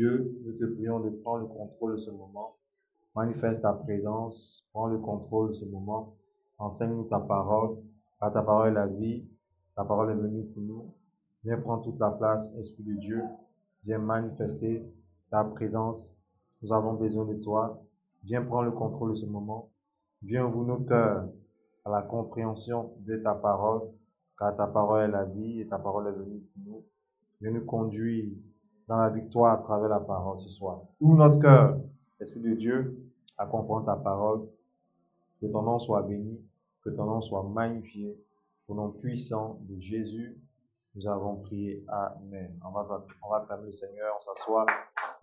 Dieu, nous te prions de prendre le contrôle de ce moment. Manifeste ta présence, prends le contrôle de ce moment. Enseigne-nous ta parole, car ta parole est la vie, ta parole est venue pour nous. Viens prendre toute la place, Esprit de Dieu. Viens manifester ta présence. Nous avons besoin de toi. Viens prendre le contrôle de ce moment. Viens ouvrir nos cœurs à la compréhension de ta parole, car ta parole est la vie et ta parole est venue pour nous. Viens nous conduire dans la victoire à travers la parole ce soir. Ouvre notre cœur, Esprit de Dieu, à comprendre ta parole. Que ton nom soit béni, que ton nom soit magnifié. Au nom puissant de Jésus, nous avons prié. Amen. On va acclamer le Seigneur, on s'assoit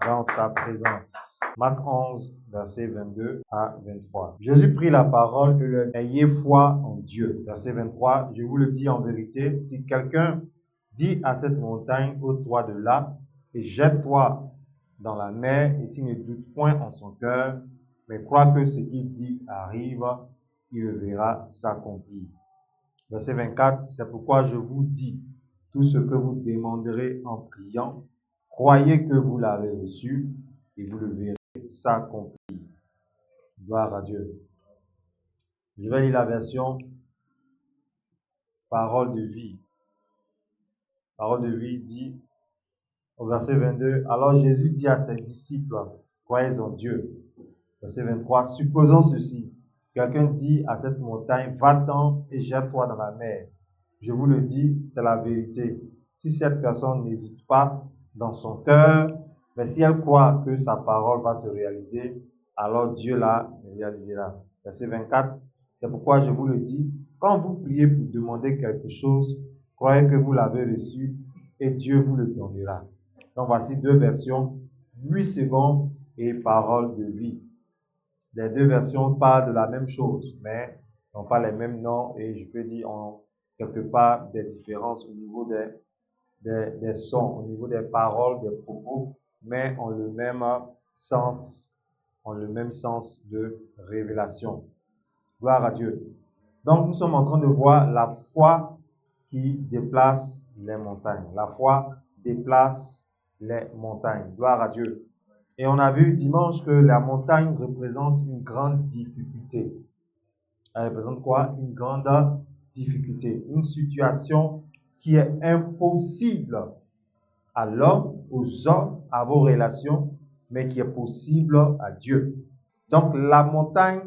dans sa présence. Marc 11, versets 22 à 23. Jésus prit la parole et leur dit, ayez foi en Dieu. Verset 23, je vous le dis en vérité, si quelqu'un dit à cette montagne, ôte-toi de là et jette-toi dans la mer, et s'il ne doute point en son cœur, mais croit que ce qu'il dit arrive, il le verra s'accomplir. Verset 24, c'est pourquoi je vous dis, tout ce que vous demanderez en priant, croyez que vous l'avez reçu et vous le verrez s'accomplir. Gloire à Dieu. Je vais lire la version Parole de vie. Parole de vie dit au verset 22, alors Jésus dit à ses disciples, croyez en Dieu. Verset 23, supposons ceci, quelqu'un dit à cette montagne, va-t'en et jette-toi dans la mer. Je vous le dis, c'est la vérité. Si cette personne n'hésite pas dans son cœur, mais si elle croit que sa parole va se réaliser, alors Dieu la réalisera. Verset 24, c'est pourquoi je vous le dis, quand vous priez pour demander quelque chose, croyez que vous l'avez reçu et Dieu vous le donnera. Donc voici deux versions, 8 secondes et parole de vie. Les deux versions parlent de la même chose, mais n'ont pas les mêmes noms et je peux dire en quelque part des différences au niveau des sons, au niveau des paroles, des propos, mais ont le même sens de révélation. Gloire à Dieu. Donc nous sommes en train de voir la foi qui déplace les montagnes. La foi déplace les montagnes. Gloire à Dieu. Et on a vu dimanche que la montagne représente une grande difficulté. Elle représente quoi? Une grande difficulté. Une situation qui est impossible à l'homme, aux hommes, à vos relations, mais qui est possible à Dieu. Donc la montagne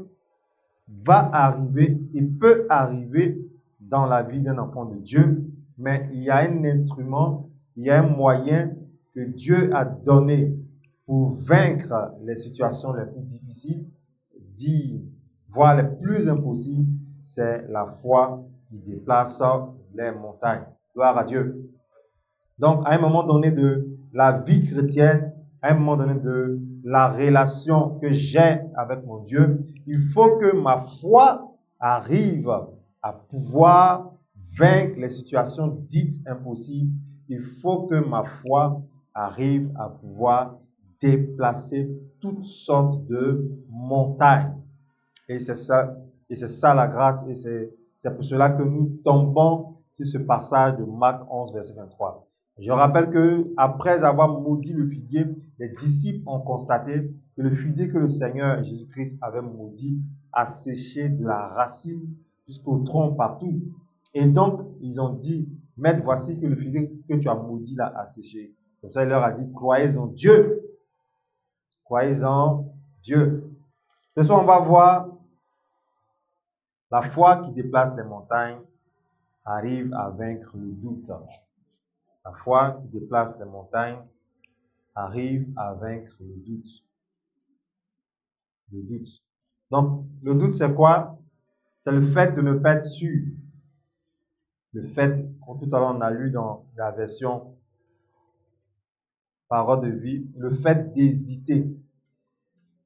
va arriver et peut arriver dans la vie d'un enfant de Dieu, mais il y a un instrument, il y a un moyen que Dieu a donné pour vaincre les situations les plus difficiles, voire les plus impossibles, c'est la foi qui déplace les montagnes. Gloire à Dieu. Donc, à un moment donné de la vie chrétienne, à un moment donné de la relation que j'ai avec mon Dieu, il faut que ma foi arrive à pouvoir vaincre les situations dites impossibles. Il faut que ma foi arrive à pouvoir déplacer toutes sortes de montagnes. Et c'est ça la grâce, et c'est pour cela que nous tombons sur ce passage de Marc 11, verset 23. Je rappelle que après avoir maudit le figuier, les disciples ont constaté que le figuier que le Seigneur Jésus-Christ avait maudit a séché de la racine jusqu'au tronc partout. Et donc, ils ont dit, Maître, voici que le figuier que tu as maudit là a séché. C'est pour ça qu'il leur a dit, croyez en Dieu. Croyez en Dieu. Ce soir, on va voir la foi qui déplace les montagnes arrive à vaincre le doute. La foi qui déplace les montagnes arrive à vaincre le doute. Le doute. Donc, le doute, c'est quoi? C'est le fait de ne pas être sûr. Le fait, comme tout à l'heure on a lu dans la version Parole de vie, le fait d'hésiter,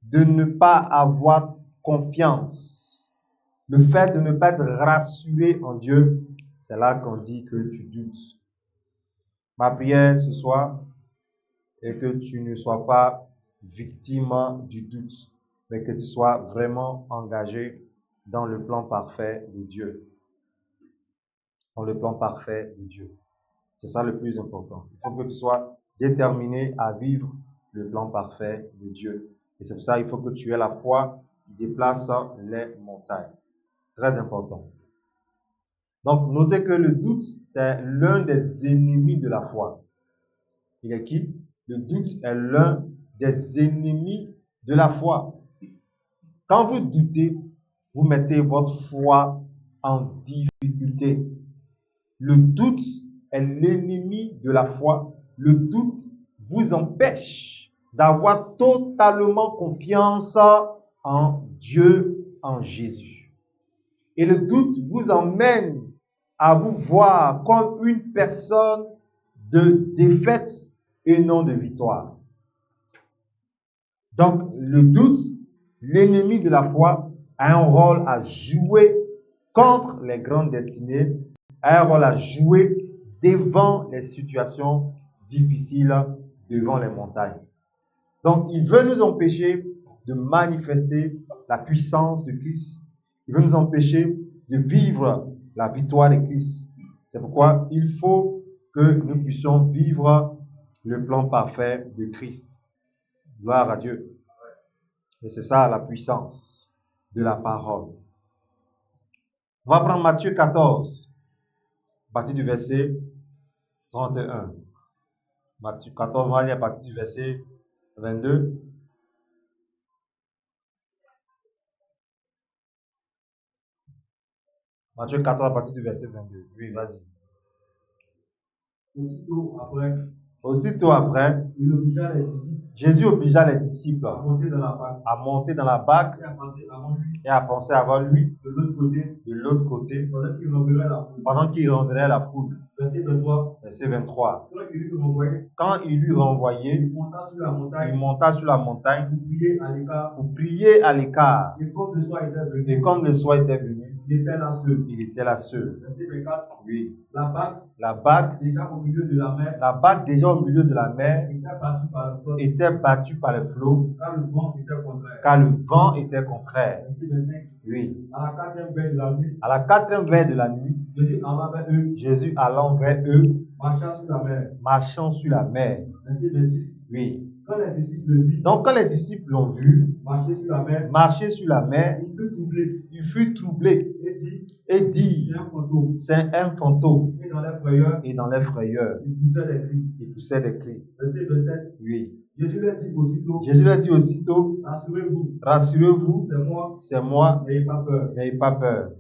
de ne pas avoir confiance, le fait de ne pas être rassuré en Dieu, c'est là qu'on dit que tu doutes. Ma prière ce soir est que tu ne sois pas victime du doute, mais que tu sois vraiment engagé dans le plan parfait de Dieu. Dans le plan parfait de Dieu. C'est ça le plus important. Il faut que tu sois déterminé à vivre le plan parfait de Dieu. Et c'est pour ça qu'il faut que tu aies la foi qui déplace les montagnes. Très important. Donc, notez que le doute, c'est l'un des ennemis de la foi. Il est qui? Le doute est l'un des ennemis de la foi. Quand vous doutez, vous mettez votre foi en difficulté. Le doute est l'ennemi de la foi. Le doute vous empêche d'avoir totalement confiance en Dieu, en Jésus. Et le doute vous emmène à vous voir comme une personne de défaite et non de victoire. Donc, le doute, l'ennemi de la foi, a un rôle à jouer contre les grandes destinées, a un rôle à jouer devant les situations difficiles, devant les montagnes. Donc, il veut nous empêcher de manifester la puissance de Christ. Il veut nous empêcher de vivre la victoire de Christ. C'est pourquoi il faut que nous puissions vivre le plan parfait de Christ. Gloire à Dieu. Et c'est ça la puissance de la parole. On va prendre Matthieu 14, à partir du verset 31. Matthieu 14, on va lire à partir du verset 22. Matthieu 14 à partir du verset 22. Oui, vas-y. Aussitôt après, Jésus obligea les disciples à monter dans la barque et à penser avant lui de l'autre côté pendant qu'il rendrait la foule. Verset 23. Quand il eut renvoyé, il monta sur la montagne pour prier à l'écart. Et comme le soir était venu, il était là seul. Oui. La barque, déjà au milieu de la mer, était battue par le flot, car le vent était contraire. Oui. À la quatrième veille de la nuit, Jésus allant vers eux, marchant sur la mer. Oui. Donc, quand les disciples l'ont vu marcher sur la mer, il fut troublé et dit, c'est un fantôme. Et dans les frayeurs, il poussait des cris. Oui. Jésus leur dit aussitôt, rassurez-vous, c'est moi, n'ayez pas peur.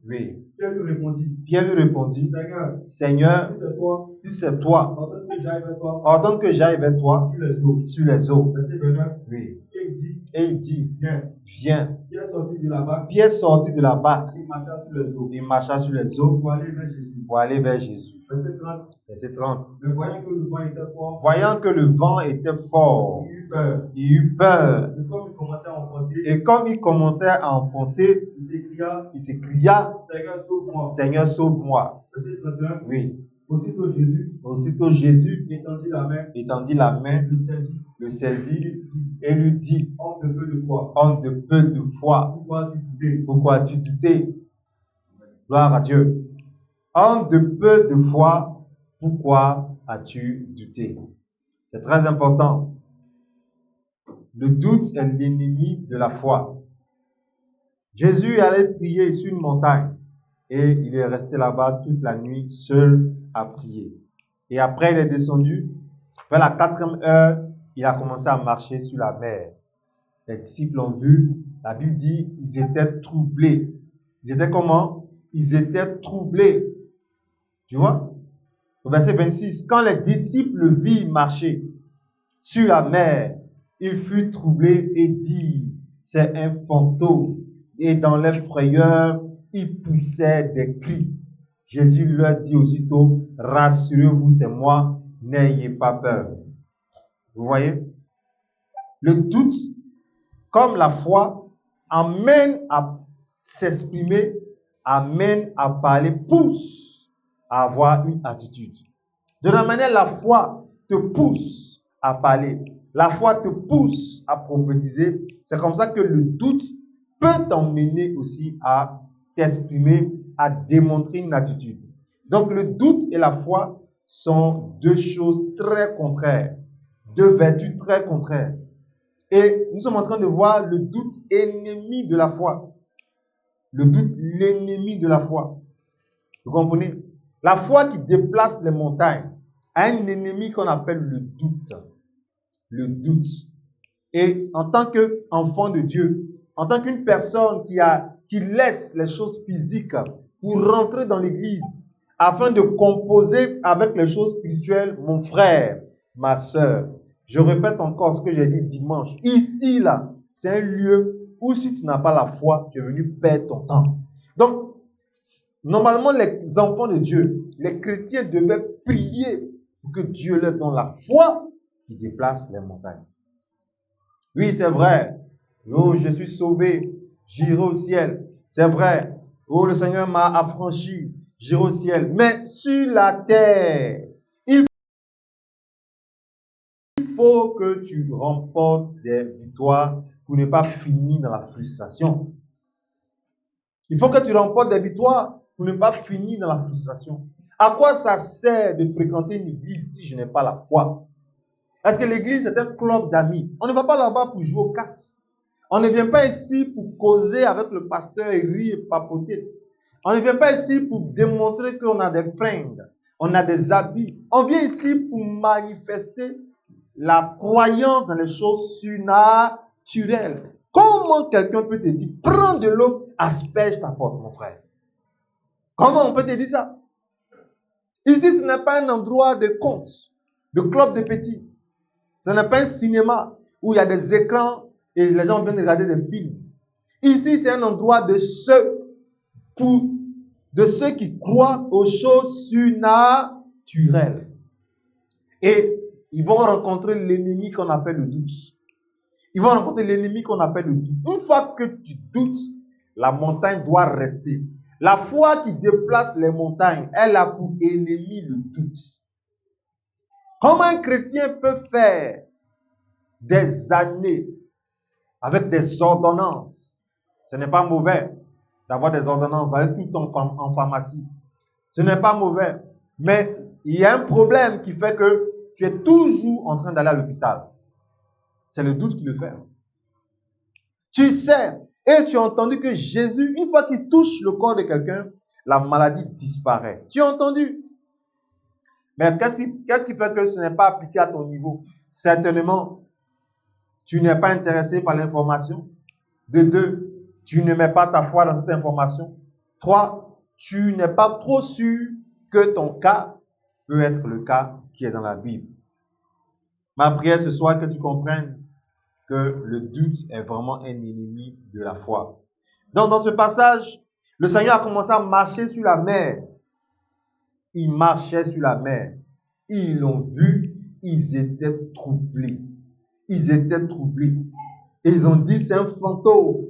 Oui. Pierre lui répondit, Seigneur, si c'est toi, ordonne que j'aille vers toi sur les eaux. Oui. Et il dit, viens. Pierre sortit de la barque et marcha sur les eaux pour aller vers Jésus. Verset 30. Voyant que le vent était fort, il eut peur. Et comme il commençait à enfoncer, il s'écria, Seigneur, sauve-moi. Oui. Aussitôt Jésus étendit la main, le saisit et lui dit, homme de peu de foi, pourquoi as-tu douté? Gloire à Dieu. Homme de peu de foi, pourquoi as-tu douté? C'est très important. Le doute est l'ennemi de la foi. Jésus allait prier sur une montagne et il est resté là-bas toute la nuit seul à prier. Et après, il est descendu. Vers la 4e heure, il a commencé à marcher sur la mer. Les disciples l'ont vu. La Bible dit ils étaient troublés. Ils étaient comment? Ils étaient troublés. Tu vois? Au verset 26, quand les disciples le virent marcher sur la mer, il fut troublé et dit, c'est un fantôme. Et dans les frayeurs, il poussait des cris. Jésus leur dit aussitôt, rassurez-vous, c'est moi, n'ayez pas peur. Vous voyez? Le doute, comme la foi, amène à s'exprimer, amène à parler, pousse à avoir une attitude. De la manière, la foi te pousse à parler. La foi te pousse à prophétiser. C'est comme ça que le doute peut t'emmener aussi à t'exprimer, à démontrer une attitude. Donc, le doute et la foi sont deux choses très contraires. deux vertus très contraires. Et nous sommes en train de voir le doute ennemi de la foi. Le doute, l'ennemi de la foi. Vous comprenez? La foi qui déplace les montagnes a un ennemi qu'on appelle le doute. Le doute. Et en tant qu'enfant de Dieu, en tant qu'une personne qui laisse les choses physiques pour rentrer dans l'église afin de composer avec les choses spirituelles, mon frère, ma soeur, je répète encore ce que j'ai dit dimanche. Ici, là, c'est un lieu où si tu n'as pas la foi, tu es venu perdre ton temps. Donc, normalement, les enfants de Dieu, les chrétiens devaient prier pour que Dieu leur donne la foi qui déplace les montagnes. Oui, c'est vrai. Oh, je suis sauvé. J'irai au ciel. C'est vrai. Oh, le Seigneur m'a affranchi. J'irai au ciel. Mais sur la terre, il faut que tu remportes des victoires pour ne pas finir dans la frustration. Il faut que tu remportes des victoires pour ne pas finir dans la frustration. À quoi ça sert de fréquenter une église si je n'ai pas la foi? Est-ce que l'église est un club d'amis? On ne va pas là-bas pour jouer aux cartes. On ne vient pas ici pour causer avec le pasteur et rire et papoter. On ne vient pas ici pour démontrer qu'on a des fringues, on a des habits. On vient ici pour manifester la croyance dans les choses surnaturelles. Comment quelqu'un peut te dire, prends de l'eau, asperge ta porte, mon frère? Comment on peut te dire ça? Ici, ce n'est pas un endroit de contes, de club de petits. Ce n'est pas un cinéma où il y a des écrans et les gens viennent regarder des films. Ici, c'est un endroit de ceux qui croient aux choses surnaturelles. Et ils vont rencontrer l'ennemi qu'on appelle le doute. Ils vont rencontrer l'ennemi qu'on appelle le doute. Une fois que tu doutes, la montagne doit rester. La foi qui déplace les montagnes, elle a pour ennemi le doute. Comment un chrétien peut faire des années avec des ordonnances? Ce n'est pas mauvais d'avoir des ordonnances, d'aller tout le temps en pharmacie. Ce n'est pas mauvais. Mais il y a un problème qui fait que tu es toujours en train d'aller à l'hôpital. C'est le doute qui le fait. Tu sais, et tu as entendu que Jésus, une fois qu'il touche le corps de quelqu'un, la maladie disparaît. Tu as entendu? Mais qu'est-ce qui fait que ce n'est pas appliqué à ton niveau? Certainement, tu n'es pas intéressé par l'information. De deux, tu ne mets pas ta foi dans cette information. Trois, tu n'es pas trop sûr que ton cas peut être le cas qui est dans la Bible. Ma prière ce soir, que tu comprennes que le doute est vraiment un ennemi de la foi. Donc, dans ce passage, le Seigneur a commencé à marcher sur la mer. Il marchait sur la mer. Ils l'ont vu, ils étaient troublés. Ils étaient troublés. Et ils ont dit, c'est un fantôme.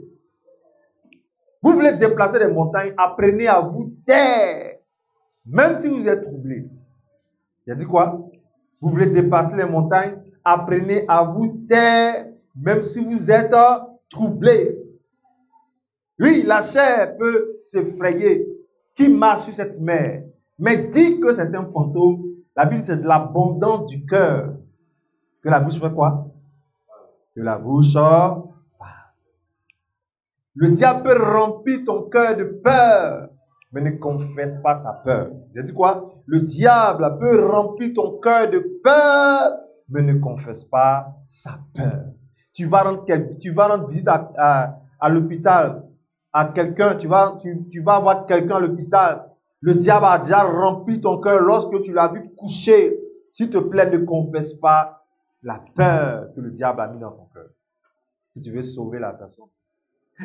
Vous voulez déplacer les montagnes, apprenez à vous taire. Même si vous êtes troublés. Il a dit quoi? Vous voulez dépasser les montagnes, apprenez à vous taire, même si vous êtes troublés. Oui, la chair peut s'effrayer qui marche sur cette mer. Mais dit que c'est un fantôme, la Bible c'est de l'abondance du cœur. Que la bouche fait quoi? Que la bouche parle. Le diable peut remplir ton cœur de peur, mais ne confesse pas sa peur. J'ai dit quoi? Le diable peut remplir ton cœur de peur, mais ne confesse pas sa peur. Tu vas rendre visite à l'hôpital, à quelqu'un, tu vas voir quelqu'un à l'hôpital. Le diable a déjà rempli ton cœur lorsque tu l'as vu coucher. S'il te plaît, ne confesse pas la peur que le diable a mis dans ton cœur. Si tu veux sauver la personne.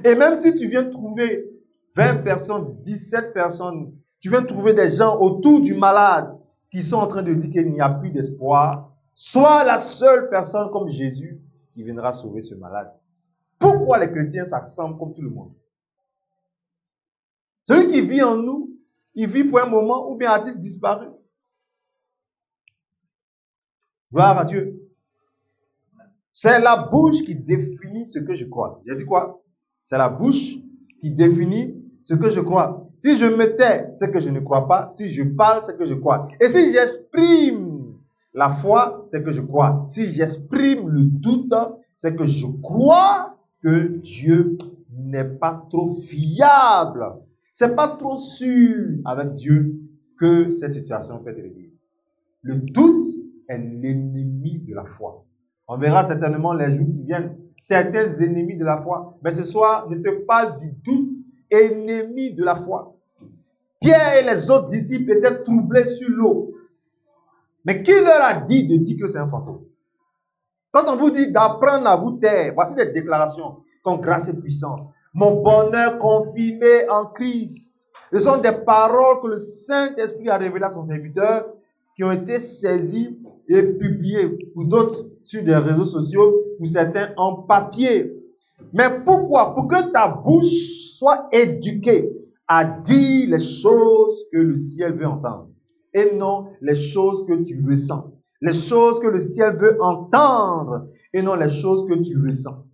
Et même si tu viens trouver 20 personnes, 17 personnes, tu viens trouver des gens autour du malade qui sont en train de dire qu'il n'y a plus d'espoir, sois la seule personne comme Jésus qui viendra sauver ce malade. Pourquoi les chrétiens s'assemblent comme tout le monde? Celui qui vit en nous, il vit pour un moment ou bien a-t-il disparu? Gloire à Dieu. C'est la bouche qui définit ce que je crois. J'ai dit quoi? C'est la bouche qui définit ce que je crois. Si je me tais, c'est que je ne crois pas. Si je parle, c'est que je crois. Et si j'exprime La foi, c'est que je crois. Si j'exprime le doute, c'est que je crois que Dieu n'est pas trop fiable. C'est pas trop sûr avec Dieu que cette situation peut être réglée. Le doute est l'ennemi de la foi. On verra certainement les jours qui viennent certains ennemis de la foi. Mais ce soir, je te parle du doute, ennemi de la foi. Pierre et les autres disciples étaient troublés sur l'eau. Mais qui leur a dit de dire que c'est un fantôme? Quand on vous dit d'apprendre à vous taire, voici des déclarations comme grâce et puissance. Mon bonheur confirmé en Christ. Ce sont des paroles que le Saint-Esprit a révélées à son serviteur, qui ont été saisies et publiées pour d'autres sur des réseaux sociaux, pour certains en papier. Mais pourquoi? Pour que ta bouche soit éduquée à dire les choses que le ciel veut entendre et non les choses que tu ressens. Les choses que le ciel veut entendre et non les choses que tu ressens.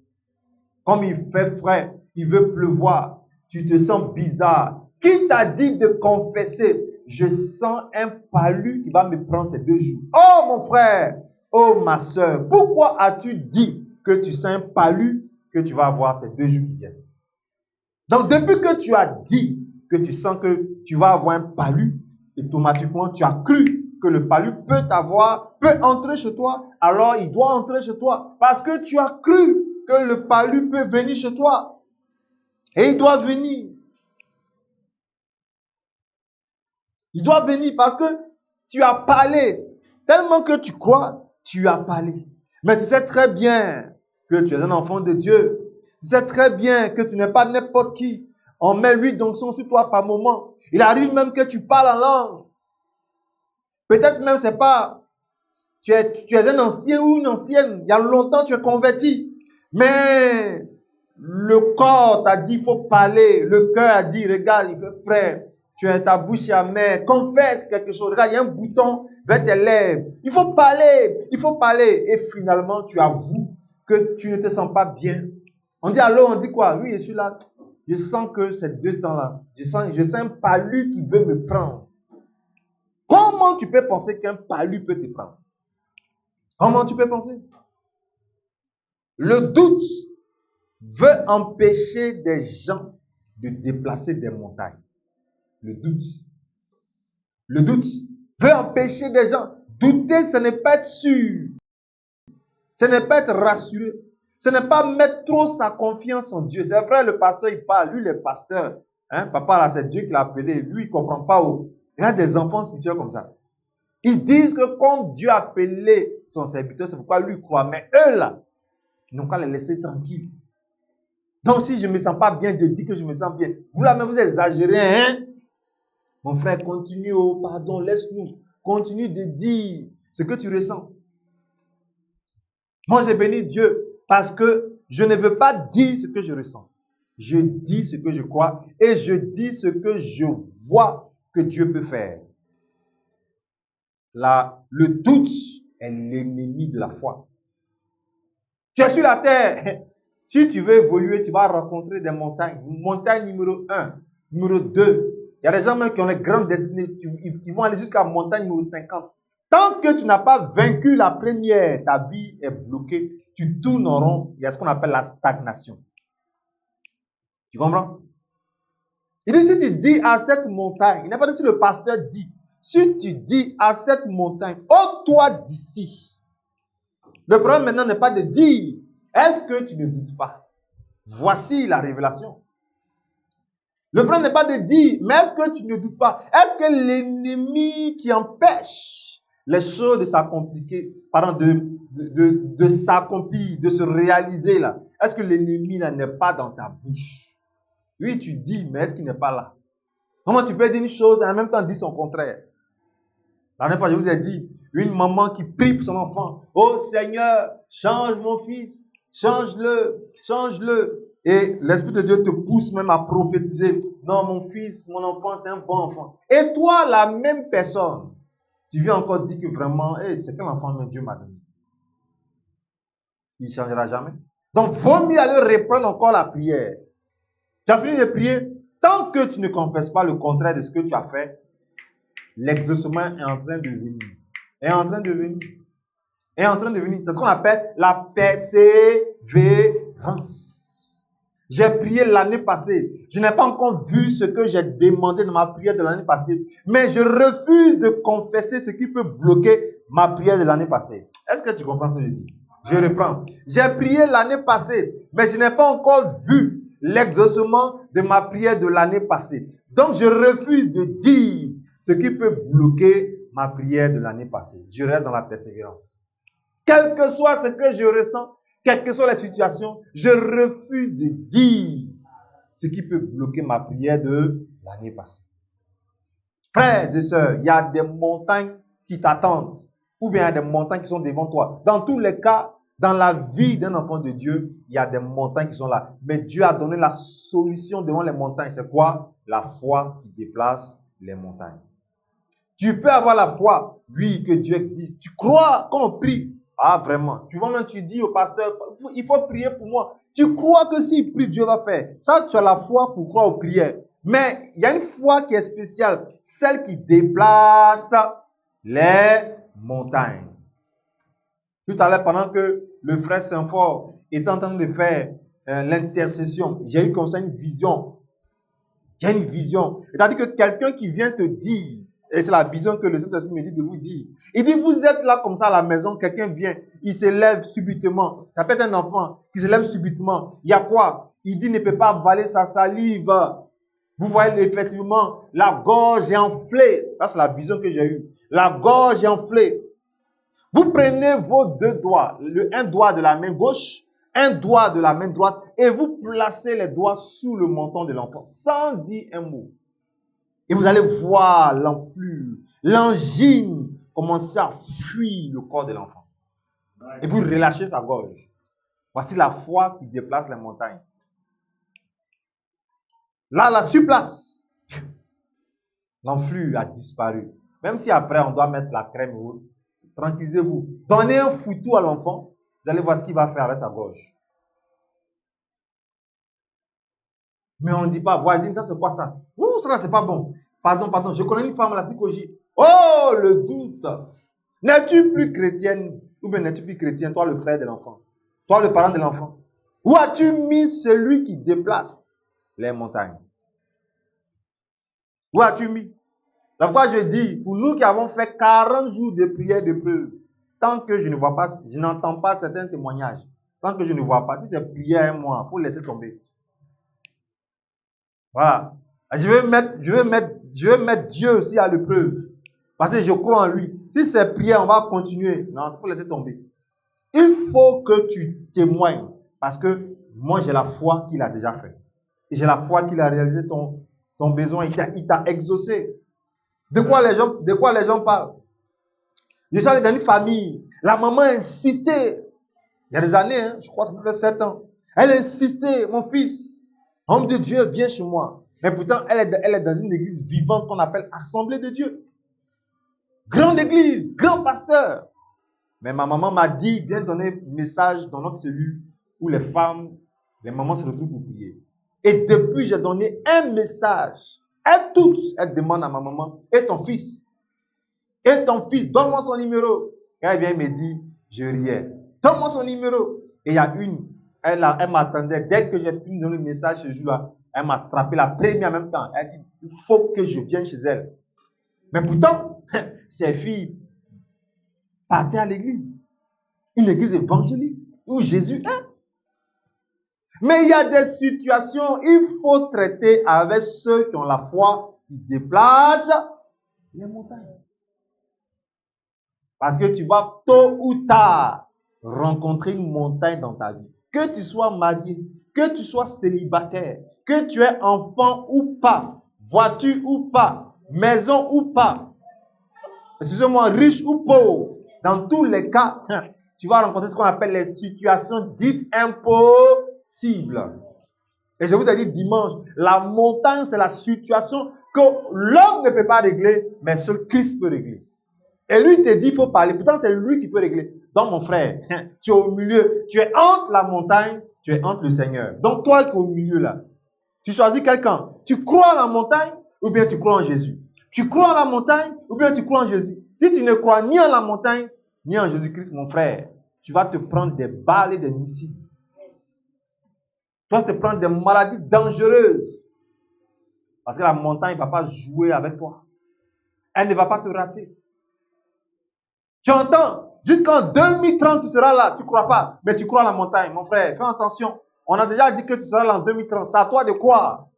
Comme il fait frais, il veut pleuvoir, tu te sens bizarre. Qui t'a dit de confesser? Je sens un palu qui va me prendre ces 2 jours. Oh mon frère, oh ma soeur, pourquoi as-tu dit que tu sens un palu que tu vas avoir ces 2 jours qui viennent? Donc depuis que tu as dit que tu sens que tu vas avoir un palu, automatiquement tu as cru que le palu peut entrer chez toi, alors il doit entrer chez toi. Parce que tu as cru que le palu peut venir chez toi. Et il doit venir. Il doit venir parce que tu as parlé. Tellement que tu crois, tu as parlé. Mais tu sais très bien que tu es un enfant de Dieu. Tu sais très bien que tu n'es pas n'importe qui. On met l'huile d'onction sur toi par moment. Il arrive même que tu parles en langue. Peut-être même c'est pas, tu es un ancien ou une ancienne, il y a longtemps tu es converti. Mais le corps t'a dit il faut parler, le cœur a dit regarde, il fait frère, tu es ta bouche amère, confesse quelque chose, regarde, il y a un bouton vers tes lèvres. Il faut parler. Et finalement tu avoues que tu ne te sens pas bien. On dit alors, on dit quoi? Oui, je suis là, je sens que ces 2 temps-là, je sens un palu qui veut me prendre. Comment tu peux penser qu'un palu peut te prendre? Comment tu peux penser? Le doute veut empêcher des gens de déplacer des montagnes. Le doute veut empêcher des gens. Douter, ce n'est pas être sûr. Ce n'est pas être rassuré. Ce n'est pas mettre trop sa confiance en Dieu. C'est vrai, le pasteur, il parle. Lui, le pasteur, papa, là, c'est Dieu qui l'a appelé. Lui, il ne comprend pas où. Il y a des enfants spirituels comme ça. Ils disent que comme Dieu a appelé son serviteur, c'est pourquoi lui croit. Mais eux, là, ils n'ont qu'à les laisser tranquilles. Donc, si je ne me sens pas bien, Dieu dit que je me sens bien. Vous là même, vous exagérez, hein? Mon frère, continue, oh, pardon, laisse-nous. Continue de dire ce que tu ressens. Moi, j'ai béni Dieu parce que je ne veux pas dire ce que je ressens. Je dis ce que je crois et je dis ce que je vois que Dieu peut faire. Le doute est l'ennemi de la foi. Tu es sur la terre. Si tu veux évoluer, tu vas rencontrer des montagnes. Montagne numéro 1, numéro 2. Il y a des gens même qui ont les grandes destinées. Ils vont aller jusqu'à la montagne numéro 50. Tant que tu n'as pas vaincu la première, ta vie est bloquée. Tu tournes en rond. Il y a ce qu'on appelle la stagnation. Tu comprends? Il dit, si tu dis à cette montagne, il n'est pas dit si le pasteur dit, si tu dis à cette montagne, ôte-toi d'ici. Le problème maintenant n'est pas de dire, est-ce que tu ne doutes pas? Voici la révélation. Le problème n'est pas de dire, mais est-ce que tu ne doutes pas? Est-ce que l'ennemi qui empêche les choses de s'accomplir, de s'accomplir, de se réaliser là, est-ce que l'ennemi n'est pas dans ta bouche? Oui, tu dis, mais est-ce qu'il n'est pas là? Comment tu peux dire une chose et en même temps dire son contraire? La dernière fois, je vous ai dit, une maman qui prie pour son enfant. Oh Seigneur, change mon fils, change-le, change-le. Et l'Esprit de Dieu te pousse même à prophétiser. Non, mon fils, mon enfant, c'est un bon enfant. Et toi, la même personne, tu viens encore dire que vraiment, hey, c'est quel enfant que Dieu m'a donné? Il ne changera jamais. Donc, vaut mieux aller reprendre encore la prière. Tu as fini de prier. Tant que tu ne confesses pas le contraire de ce que tu as fait, l'exaucement est en train de venir. est en train de venir. Est en train de venir. C'est ce qu'on appelle la persévérance. J'ai prié l'année passée. Je n'ai pas encore vu ce que j'ai demandé dans ma prière de l'année passée. Mais je refuse de confesser ce qui peut bloquer ma prière de l'année passée. Est-ce que tu comprends ce que je dis? Je reprends. J'ai prié l'année passée, mais je n'ai pas encore vu l'exaucement de ma prière de l'année passée. Donc, je refuse de dire ce qui peut bloquer ma prière de l'année passée. Je reste dans la persévérance. Quel que soit ce que je ressens, quelles que soient les situations, je refuse de dire ce qui peut bloquer ma prière de l'année passée. Frères et sœurs, il y a des montagnes qui t'attendent, ou bien il y a des montagnes qui sont devant toi. Dans tous les cas, dans la vie d'un enfant de Dieu, il y a des montagnes qui sont là. Mais Dieu a donné la solution devant les montagnes. C'est quoi? La foi qui déplace les montagnes. Tu peux avoir la foi, oui, que Dieu existe. Tu crois quand on prie. Ah, vraiment. Tu vois, même tu dis au pasteur, il faut prier pour moi. Tu crois que s'il prie, Dieu va faire. Ça, tu as la foi pour croire aux prières. Mais il y a une foi qui est spéciale, celle qui déplace les montagnes. Tout à l'heure, pendant que le frère Saint-Fort était en train de faire l'intercession, j'ai eu comme ça une vision. Il y a une vision. C'est-à-dire que quelqu'un qui vient te dire, et c'est la vision que le Saint-Esprit me dit de vous dire. Il dit, vous êtes là comme ça à la maison, quelqu'un vient, il se lève subitement. Ça peut être un enfant qui se lève subitement. Il y a quoi? Il dit, ne peut pas avaler sa salive. Vous voyez effectivement, la gorge est enflée. Ça, c'est la vision que j'ai eue. La gorge est enflée. Vous prenez vos deux doigts, un doigt de la main gauche, un doigt de la main droite, et vous placez les doigts sous le menton de l'enfant, sans dire un mot. Et vous allez voir l'enflure, l'angine commencer à fuir le corps de l'enfant. Et vous relâchez sa gorge. Voici la foi qui déplace les montagnes. Là, la surplace. L'enflure a disparu. Même si après, on doit mettre la crème rouge. Tranquillisez-vous. Donnez un foutou à l'enfant. Vous allez voir ce qu'il va faire avec sa gorge. Mais on ne dit pas, voisine, ça c'est quoi ça? Ouh, ça là, c'est pas bon. Pardon, je connais une femme à la psychologie. Oh, le doute. N'es-tu plus chrétienne? Ou bien n'es-tu plus chrétien, toi le frère de l'enfant? Toi le parent de l'enfant? Où as-tu mis celui qui déplace les montagnes? Où as-tu mis? C'est pourquoi je dis, pour nous qui avons fait 40 jours de prière de preuve, tant que je ne vois pas, je n'entends pas certains témoignages, tant que je ne vois pas, si c'est prière un mois, il faut laisser tomber. Voilà. Je vais mettre Dieu aussi à l'épreuve. Parce que je crois en lui. Si c'est prière, on va continuer. Non, il faut laisser tomber. Il faut que tu témoignes. Parce que moi, j'ai la foi qu'il a déjà fait. Et j'ai la foi qu'il a réalisé ton besoin. Il t'a exaucé. De quoi les gens parlent? Je suis allé dans une famille. La maman insistait. Il y a des années, hein, je crois que ça fait 7 ans. Elle insistait, mon fils, homme de Dieu, viens chez moi. Mais pourtant, elle est dans une église vivante qu'on appelle Assemblée de Dieu. Grande église, grand pasteur. Mais ma maman m'a dit, viens donner un message dans notre cellule où les femmes, les mamans se retrouvent pour prier. Et depuis, j'ai donné un message. Elles demandent à ma maman, et ton fils? Et ton fils, donne-moi son numéro. Quand elle vient, elle me dit, je riais. Donne-moi son numéro. Et il y a une, elle m'attendait. Dès que j'ai fini de donner le message ce jour-là, elle m'a attrapé la première en même temps. Elle a dit, il faut que je vienne chez elle. Mais pourtant, ces filles partaient à l'église. Une église évangélique où Jésus est. Mais il y a des situations, il faut traiter avec ceux qui ont la foi qui déplacent les montagnes. Parce que tu vas tôt ou tard rencontrer une montagne dans ta vie. Que tu sois marié, que tu sois célibataire, que tu aies enfant ou pas, voiture ou pas, maison ou pas, excusez-moi, riche ou pauvre, dans tous les cas, tu vas rencontrer ce qu'on appelle les situations dites impossibles. Et je vous ai dit dimanche, la montagne, c'est la situation que l'homme ne peut pas régler, mais seul Christ peut régler. Et lui, il te dit, il faut parler. Pourtant, c'est lui qui peut régler. Donc, mon frère, tu es au milieu. Tu es entre la montagne, tu es entre le Seigneur. Donc, toi qui es au milieu là, tu choisis quelqu'un. Tu crois à la montagne ou bien tu crois en Jésus? Tu crois à la montagne ou bien tu crois en Jésus? Si tu ne crois ni en la montagne, ni en Jésus-Christ, mon frère, tu vas te prendre des balles et des missiles. Tu vas te prendre des maladies dangereuses. Parce que la montagne ne va pas jouer avec toi. Elle ne va pas te rater. Tu entends? Jusqu'en 2030, tu seras là. Tu ne crois pas, mais tu crois à la montagne. Mon frère, fais attention. On a déjà dit que tu seras là en 2030. C'est à toi de croire.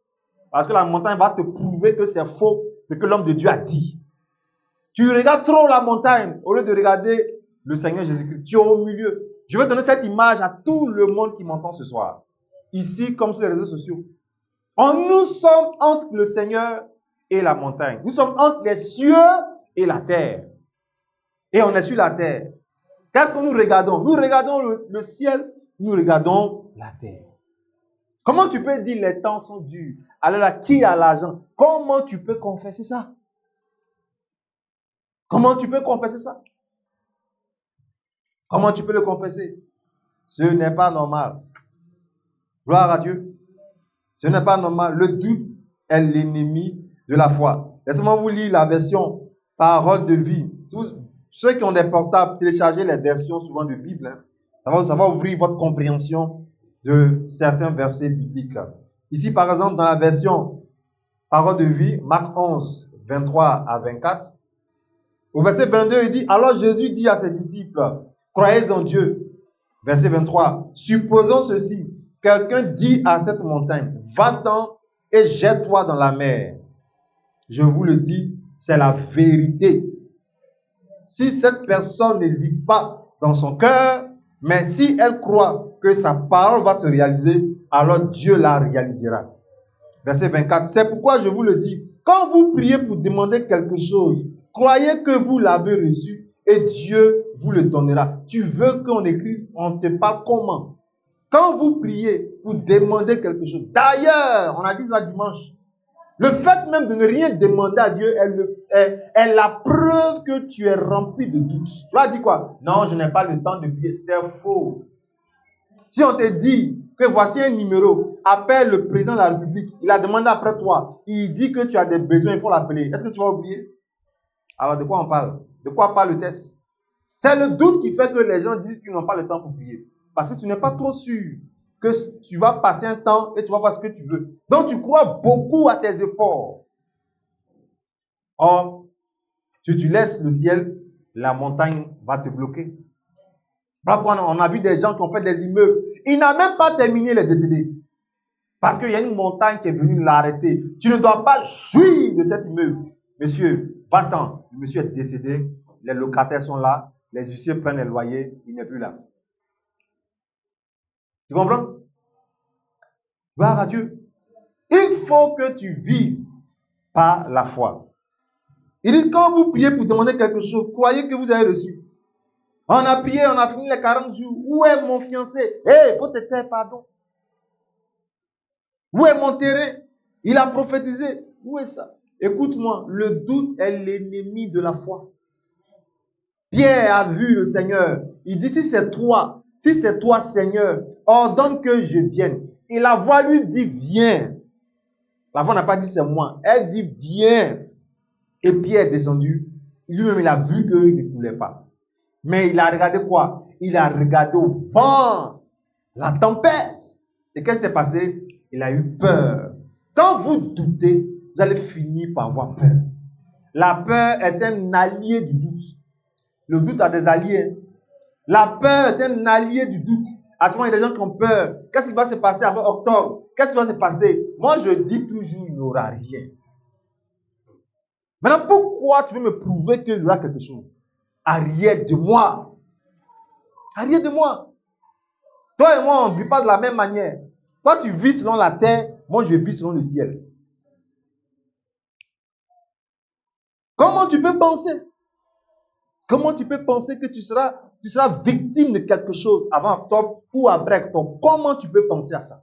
Parce que la montagne va te prouver que c'est faux, ce que l'homme de Dieu a dit. Tu regardes trop la montagne au lieu de regarder le Seigneur Jésus-Christ. Tu es au milieu. Je veux donner cette image à tout le monde qui m'entend ce soir. Ici, comme sur les réseaux sociaux. Nous sommes entre le Seigneur et la montagne. Nous sommes entre les cieux et la terre. Et on est sur la terre. Qu'est-ce que nous regardons? Nous regardons le ciel, nous regardons la terre. Comment tu peux dire les temps sont durs? Alors là, qui a l'argent? Comment tu peux confesser ça? Comment tu peux confesser ça? Comment tu peux le confesser? Ce n'est pas normal. Gloire à Dieu. Ce n'est pas normal. Le doute est l'ennemi de la foi. Laissez-moi vous lire la version Parole de vie. Ceux qui ont des portables, téléchargez les versions souvent de Bible. Hein. Ça va ouvrir votre compréhension de certains versets bibliques. Ici, par exemple, dans la version Parole de vie, Marc 11, 23 à 24, au verset 22, il dit, alors Jésus dit à ses disciples, croyez en Dieu. Verset 23, supposons ceci, quelqu'un dit à cette montagne, va-t'en et jette-toi dans la mer. Je vous le dis, c'est la vérité. Si cette personne n'hésite pas dans son cœur, mais si elle croit que sa parole va se réaliser, alors Dieu la réalisera. Verset 24, c'est pourquoi je vous le dis, quand vous priez pour demander quelque chose, croyez que vous l'avez reçu et Dieu vous le donnera. Tu veux qu'on écrive, on te parle comment? Quand vous priez pour demander quelque chose, d'ailleurs, on a dit ça dimanche, le fait même de ne rien demander à Dieu est la preuve que tu es rempli de doutes. Tu vas dire quoi? Non, je n'ai pas le temps de prier. C'est faux. Si on te dit que voici un numéro, appelle le président de la République, il a demandé après toi, il dit que tu as des besoins, il faut l'appeler. Est-ce que tu vas oublier? Alors de quoi on parle? De quoi parle le test? C'est le doute qui fait que les gens disent qu'ils n'ont pas le temps pour prier. Parce que tu n'es pas trop sûr que tu vas passer un temps et tu vas faire ce que tu veux. Donc, tu crois beaucoup à tes efforts. Or, si tu laisses le ciel, la montagne va te bloquer. Voilà, on a vu des gens qui ont fait des immeubles. Il n'a même pas terminé les décédés. Parce qu'il y a une montagne qui est venue l'arrêter. Tu ne dois pas jouir de cet immeuble. Monsieur, va-t'en. Le monsieur est décédé. Les locataires sont là. Les huissiers prennent les loyers. Il n'est plus là. Tu comprends? Gloire à Dieu. Il faut que tu vives par la foi. Il dit, quand vous priez pour demander quelque chose, croyez que vous avez reçu. On a prié, on a fini les 40 jours. Où est mon fiancé? Il faut te taire, pardon. Où est mon terrain? Il a prophétisé. Où est ça? Écoute-moi, le doute est l'ennemi de la foi. Pierre a vu le Seigneur. Il dit, si c'est toi, Seigneur, ordonne que je vienne. Et la voix lui dit, viens. La voix n'a pas dit, c'est moi. Elle dit, viens. Et Pierre est descendu. Lui-même, il a vu qu'il ne coulait pas. Mais il a regardé quoi? Il a regardé au vent, la tempête. Et qu'est-ce qui s'est passé? Il a eu peur. Quand vous doutez, vous allez finir par avoir peur. La peur est un allié du doute. Le doute a des alliés. La peur est un allié du doute. Actuellement, il y a des gens qui ont peur. Qu'est-ce qui va se passer avant octobre? Qu'est-ce qui va se passer? Moi, je dis toujours, il n'y aura rien. Maintenant, pourquoi tu veux me prouver qu'il y aura quelque chose? Arrière de moi. Arrière de moi. Toi et moi, on ne vit pas de la même manière. Toi, tu vis selon la terre. Moi, je vis selon le ciel. Comment tu peux penser? Comment tu peux penser que tu seras victime de quelque chose avant octobre ou après octobre? Comment tu peux penser à ça?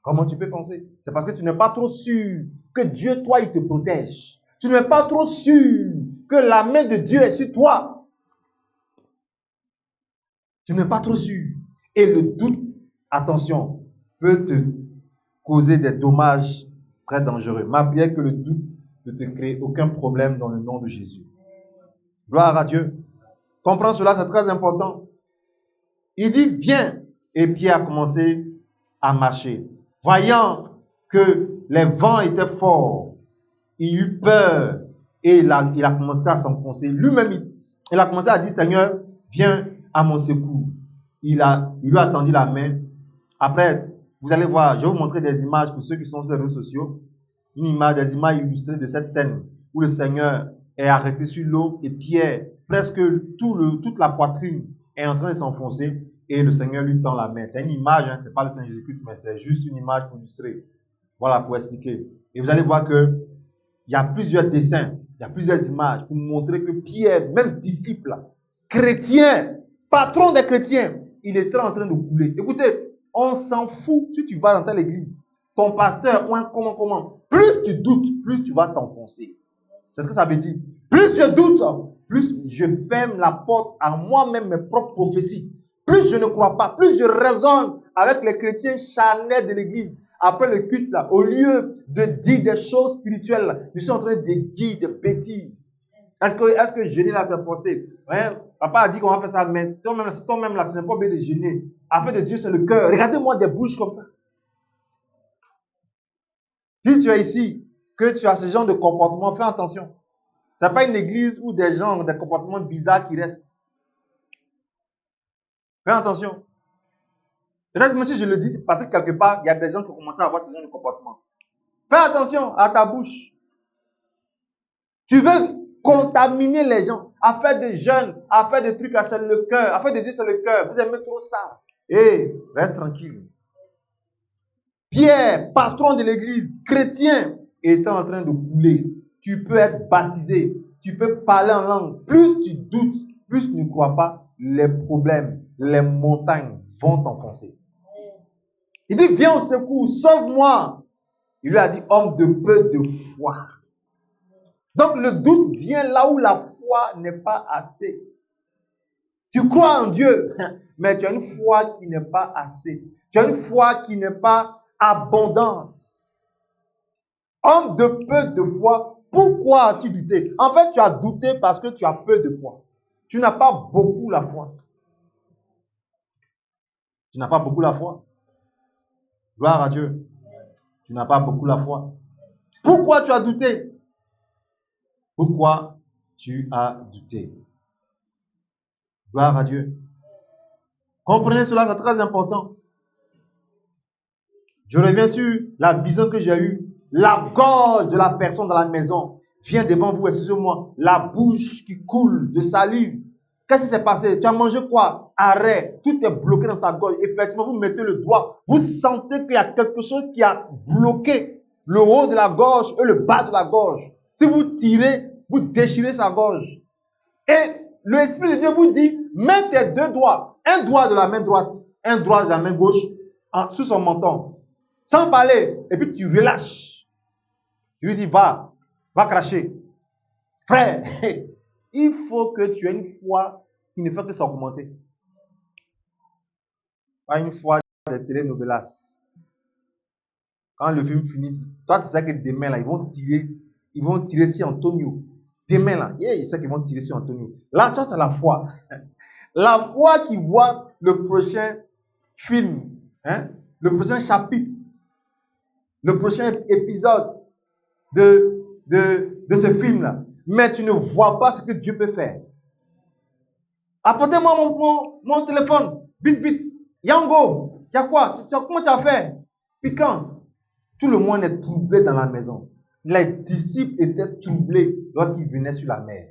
Comment tu peux penser? C'est parce que tu n'es pas trop sûr que Dieu, toi, il te protège. Tu n'es pas trop sûr que la main de Dieu est sur toi. Tu n'es pas trop sûr. Et le doute, attention, peut te causer des dommages très dangereux. Ma prière que le doute ne te crée aucun problème dans le nom de Jésus. Gloire à Dieu. Comprends cela, c'est très important. Il dit, viens. Et Pierre a commencé à marcher. Voyant que les vents étaient forts, il eut peur et il a commencé à s'enfoncer. Lui-même, il a commencé à dire, Seigneur, viens à mon secours. Il lui a tendu la main. Après, vous allez voir, je vais vous montrer des images pour ceux qui sont sur les réseaux sociaux. Des images illustrées de cette scène où le Seigneur est arrêté sur l'eau et Pierre, presque toute la poitrine est en train de s'enfoncer et le Seigneur lui tend la main. C'est une image, hein, ce n'est pas le Seigneur Jésus-Christ, mais c'est juste une image pour illustrer. Voilà, pour expliquer. Et vous allez voir qu'il y a plusieurs dessins, il y a plusieurs images pour montrer que Pierre, même disciple, chrétien, patron des chrétiens, il est en train de couler. Écoutez, on s'en fout si tu vas dans telle église. Ton pasteur, comment. Plus tu doutes, plus tu vas t'enfoncer. C'est ce que ça veut dire. Plus je doute, plus je ferme la porte à moi-même, mes propres prophéties. Plus je ne crois pas, plus je raisonne avec les chrétiens charnels de l'église. Après le culte, là, au lieu de dire des choses spirituelles, je suis en train de dire des bêtises. Est-ce que jeûner là, c'est forcé? Hein? Papa a dit qu'on va faire ça, mais toi-même là, tu n'es pas obligé de jeûner. Afin de Dieu, c'est le cœur. Regardez-moi des bouches comme ça. Si tu es ici, que tu as ce genre de comportement, fais attention. Ce n'est pas une église où des gens ont des comportements bizarres qui restent. Fais attention. Peut-être que si je le dis, c'est parce que quelque part, il y a des gens qui ont commencé à avoir ce genre de comportement. Fais attention à ta bouche. Tu veux contaminer les gens, à faire des jeûnes, à faire des trucs à c'est le cœur, à faire des dire c'est le cœur. Vous aimez trop ça. Reste tranquille. Pierre, patron de l'église, chrétien, est en train de couler. Tu peux être baptisé, tu peux parler en langue. Plus tu doutes, plus tu ne crois pas, les problèmes, les montagnes vont t'enfoncer. Il dit, viens au secours, sauve-moi. Il lui a dit, homme de peu de foi. Donc le doute vient là où la foi n'est pas assez. Tu crois en Dieu, mais tu as une foi qui n'est pas assez. Tu as une foi qui n'est pas abondante. Homme de peu de foi, pourquoi as-tu douté? En fait, tu as douté parce que tu as peu de foi. Tu n'as pas beaucoup la foi. Tu n'as pas beaucoup la foi. Gloire à Dieu. Tu n'as pas beaucoup la foi. Pourquoi tu as douté? Pourquoi tu as douté? Gloire à Dieu. Comprenez cela, c'est très important. Je reviens sur la vision que j'ai eue. La gorge de la personne dans la maison vient devant vous, excusez-moi, la bouche qui coule de salive. Qu'est-ce qui s'est passé? Tu as mangé quoi? Arrêt. Tout est bloqué dans sa gorge. Effectivement, vous mettez le doigt. Vous sentez qu'il y a quelque chose qui a bloqué le haut de la gorge et le bas de la gorge. Si vous tirez, vous déchirez sa gorge. Et l'Esprit de Dieu vous dit, mets tes deux doigts. Un doigt de la main droite, un doigt de la main gauche, sous son menton. Sans parler. Et puis tu relâches. Tu lui dis, va cracher. Frère, il faut que tu aies une foi qui ne fait que s'augmenter. Pas une foi de télénovelas. Quand le film finit, toi tu sais que demain là, ils vont tirer sur Antonio. Demain là, ils savent qu'ils vont tirer sur Antonio. Là, toi tu as la foi. La foi qui voit le prochain film, hein, le prochain chapitre, le prochain épisode de ce film-là. Mais tu ne vois pas ce que Dieu peut faire. Apportez-moi mon téléphone. Vite. Yango, il y a quoi? Comment tu as fait? Piquant. Tout le monde est troublé dans la maison. Les disciples étaient troublés lorsqu'ils venaient sur la mer.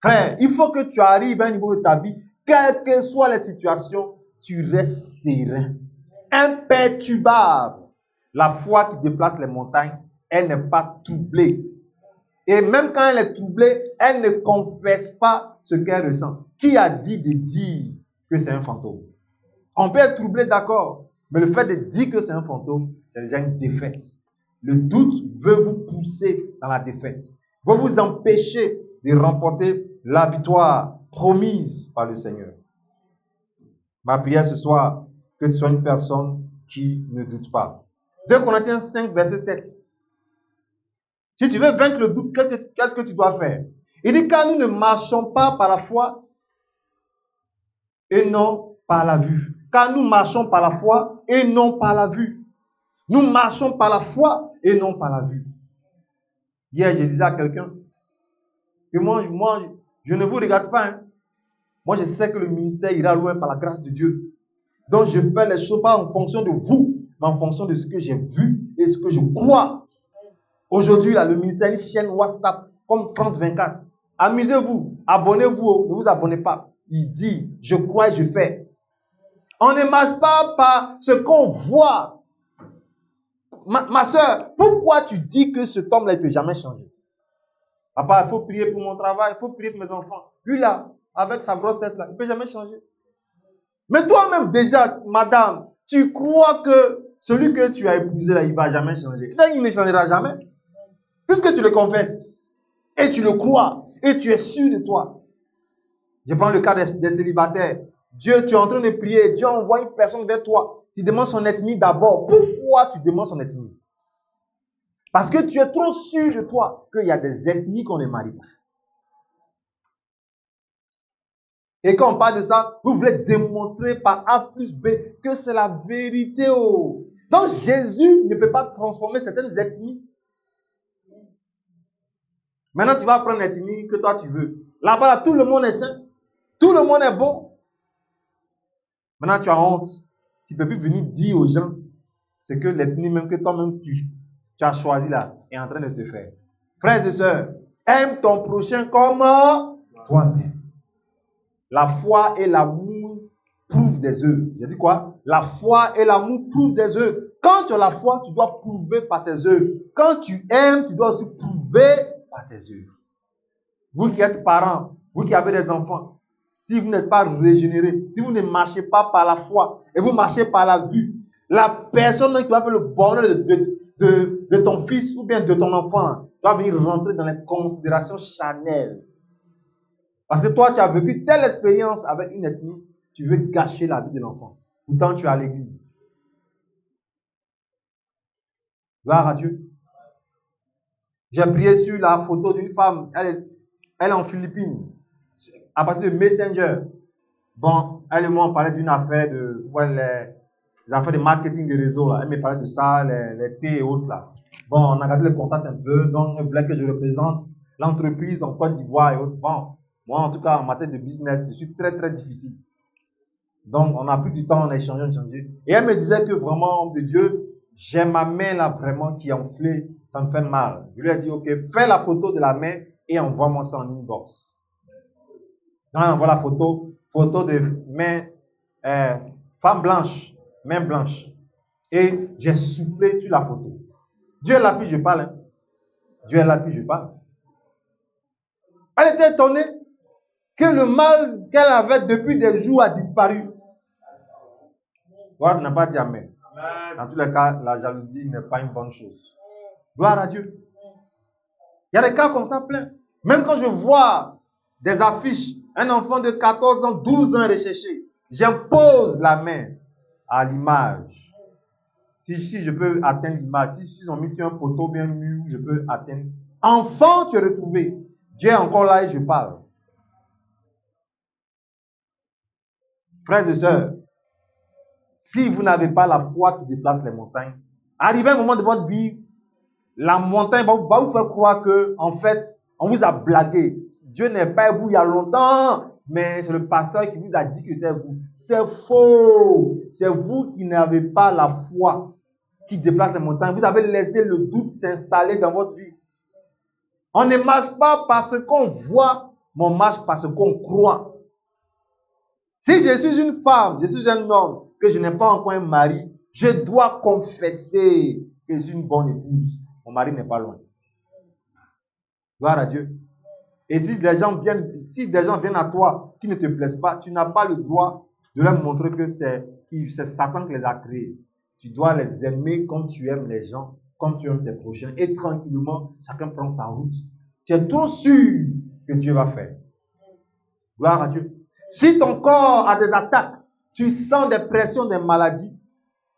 Frère, il faut que tu arrives à un niveau de ta vie, quelles que soient les situations, tu restes serein, imperturbable. La foi qui déplace les montagnes, elle n'est pas troublée. Et même quand elle est troublée, elle ne confesse pas ce qu'elle ressent. Qui a dit de dire que c'est un fantôme? On peut être troublé, d'accord, mais le fait de dire que c'est un fantôme, c'est déjà une défaite. Le doute veut vous pousser dans la défaite, veut vous empêcher de remporter la victoire promise par le Seigneur. Ma prière ce soir, que tu sois une personne qui ne doute pas. 2 Corinthiens 5, verset 7. Si tu veux vaincre le doute, qu'est-ce que tu dois faire? Il dit, car nous ne marchons pas par la foi et non par la vue. Car nous marchons par la foi et non par la vue. Nous marchons par la foi et non par la vue. Hier, je disais à quelqu'un que moi, je ne vous regarde pas. Hein. Moi, je sais que le ministère ira loin par la grâce de Dieu. Donc, je fais les choses pas en fonction de vous, mais en fonction de ce que j'ai vu et ce que je crois. Aujourd'hui, là, le ministère, une chaîne WhatsApp comme France 24. Amusez-vous, abonnez-vous, ne vous abonnez pas. Il dit, je crois et je fais. On ne marche pas par ce qu'on voit. Ma soeur, pourquoi tu dis que cet homme-là, il ne peut jamais changer? Papa, il faut prier pour mon travail, il faut prier pour mes enfants. Lui là, avec sa grosse tête là, il ne peut jamais changer. Mais toi-même déjà, madame, tu crois que celui que tu as épousé là, il ne va jamais changer. Donc, il ne changera jamais. Puisque tu le confesses, et tu le crois, et tu es sûr de toi. Je prends le cas des célibataires. Dieu, tu es en train de prier, Dieu envoie une personne vers toi. Tu demandes son ethnie d'abord. Pourquoi tu demandes son ethnie? Parce que tu es trop sûr de toi qu'il y a des ethnies qu'on ne marie pas. Et quand on parle de ça, vous voulez démontrer par A plus B que c'est la vérité. Oh. Donc Jésus ne peut pas transformer certaines ethnies. Maintenant, tu vas prendre l'ethnie que toi tu veux. Là-bas, là, tout le monde est saint. Tout le monde est bon. Maintenant, tu as honte. Tu ne peux plus venir dire aux gens c'est que l'ethnie même que toi-même tu as choisi là est en train de te faire. Frères et sœurs, aime ton prochain comme toi-même. La foi et l'amour prouvent des œuvres. J'ai dit quoi? La foi et l'amour prouvent des œuvres. Quand tu as la foi, tu dois prouver par tes œuvres. Quand tu aimes, tu dois aussi prouver par tes œuvres. Vous qui êtes parents, vous qui avez des enfants, si vous n'êtes pas régénérés, si vous ne marchez pas par la foi et vous marchez par la vue, la personne qui va faire le bonheur de ton fils ou bien de ton enfant va venir rentrer dans les considérations charnelles. Parce que toi, tu as vécu telle expérience avec une ethnie, tu veux gâcher la vie de l'enfant. Pourtant, tu es à l'église. Gloire à Dieu. J'ai prié sur la photo d'une femme. Elle est en Philippines. À partir de Messenger. Bon, elle et moi, on parlait d'une affaire de... les affaires de marketing de réseau. Là. Elle me parlait de ça, les thés et autres. Là. Bon, on a gardé le contact un peu. Donc, elle voulait que je représente l'entreprise en Côte d'Ivoire et autres. Bon, moi, en tout cas, en matière de business, je suis très, très difficile. Donc, on a pris du temps, on a échangé. Et elle me disait que vraiment, homme de Dieu, j'ai ma main là vraiment qui est enflée. Ça me fait mal. Je lui ai dit, ok, fais la photo de la main et envoie-moi ça en inbox. Donc, elle envoie la photo de main, femme blanche, main blanche. Et j'ai soufflé sur la photo. Dieu est là, puis je parle. Hein. Dieu est là, puis je parle. Elle était étonnée que le mal qu'elle avait depuis des jours a disparu. Gloire n'a pas dit amen. Dans tous les cas, la jalousie n'est pas une bonne chose. Gloire à Dieu. Il y a des cas comme ça plein. Même quand je vois des affiches, un enfant de 14 ans, 12 ans recherché, j'impose la main à l'image. Si je peux atteindre l'image, si ils ont mis sur un poteau bien mûr, je peux atteindre. Enfant, tu es retrouvé. Dieu est encore là et je parle. Frères et sœurs, si vous n'avez pas la foi qui déplace les montagnes, arrivé à un moment de votre vie, la montagne va vous faire croire que, en fait, on vous a blagué. Dieu n'est pas vous il y a longtemps, mais c'est le pasteur qui vous a dit que c'était vous. C'est faux. C'est vous qui n'avez pas la foi qui déplace les montagnes. Vous avez laissé le doute s'installer dans votre vie. On ne marche pas parce qu'on voit, mais on marche parce qu'on croit. Si je suis une femme, je suis un homme, que je n'ai pas encore un mari, je dois confesser que je suis une bonne épouse. Mon mari n'est pas loin. Gloire à Dieu. Et si des gens viennent à toi qui ne te plaisent pas, tu n'as pas le droit de leur montrer que c'est Satan qui les a créés. Tu dois les aimer comme tu aimes les gens, comme tu aimes tes prochains. Et tranquillement, chacun prend sa route. Tu es trop sûr que Dieu va faire. Gloire à Dieu. Si ton corps a des attaques, tu sens des pressions, des maladies,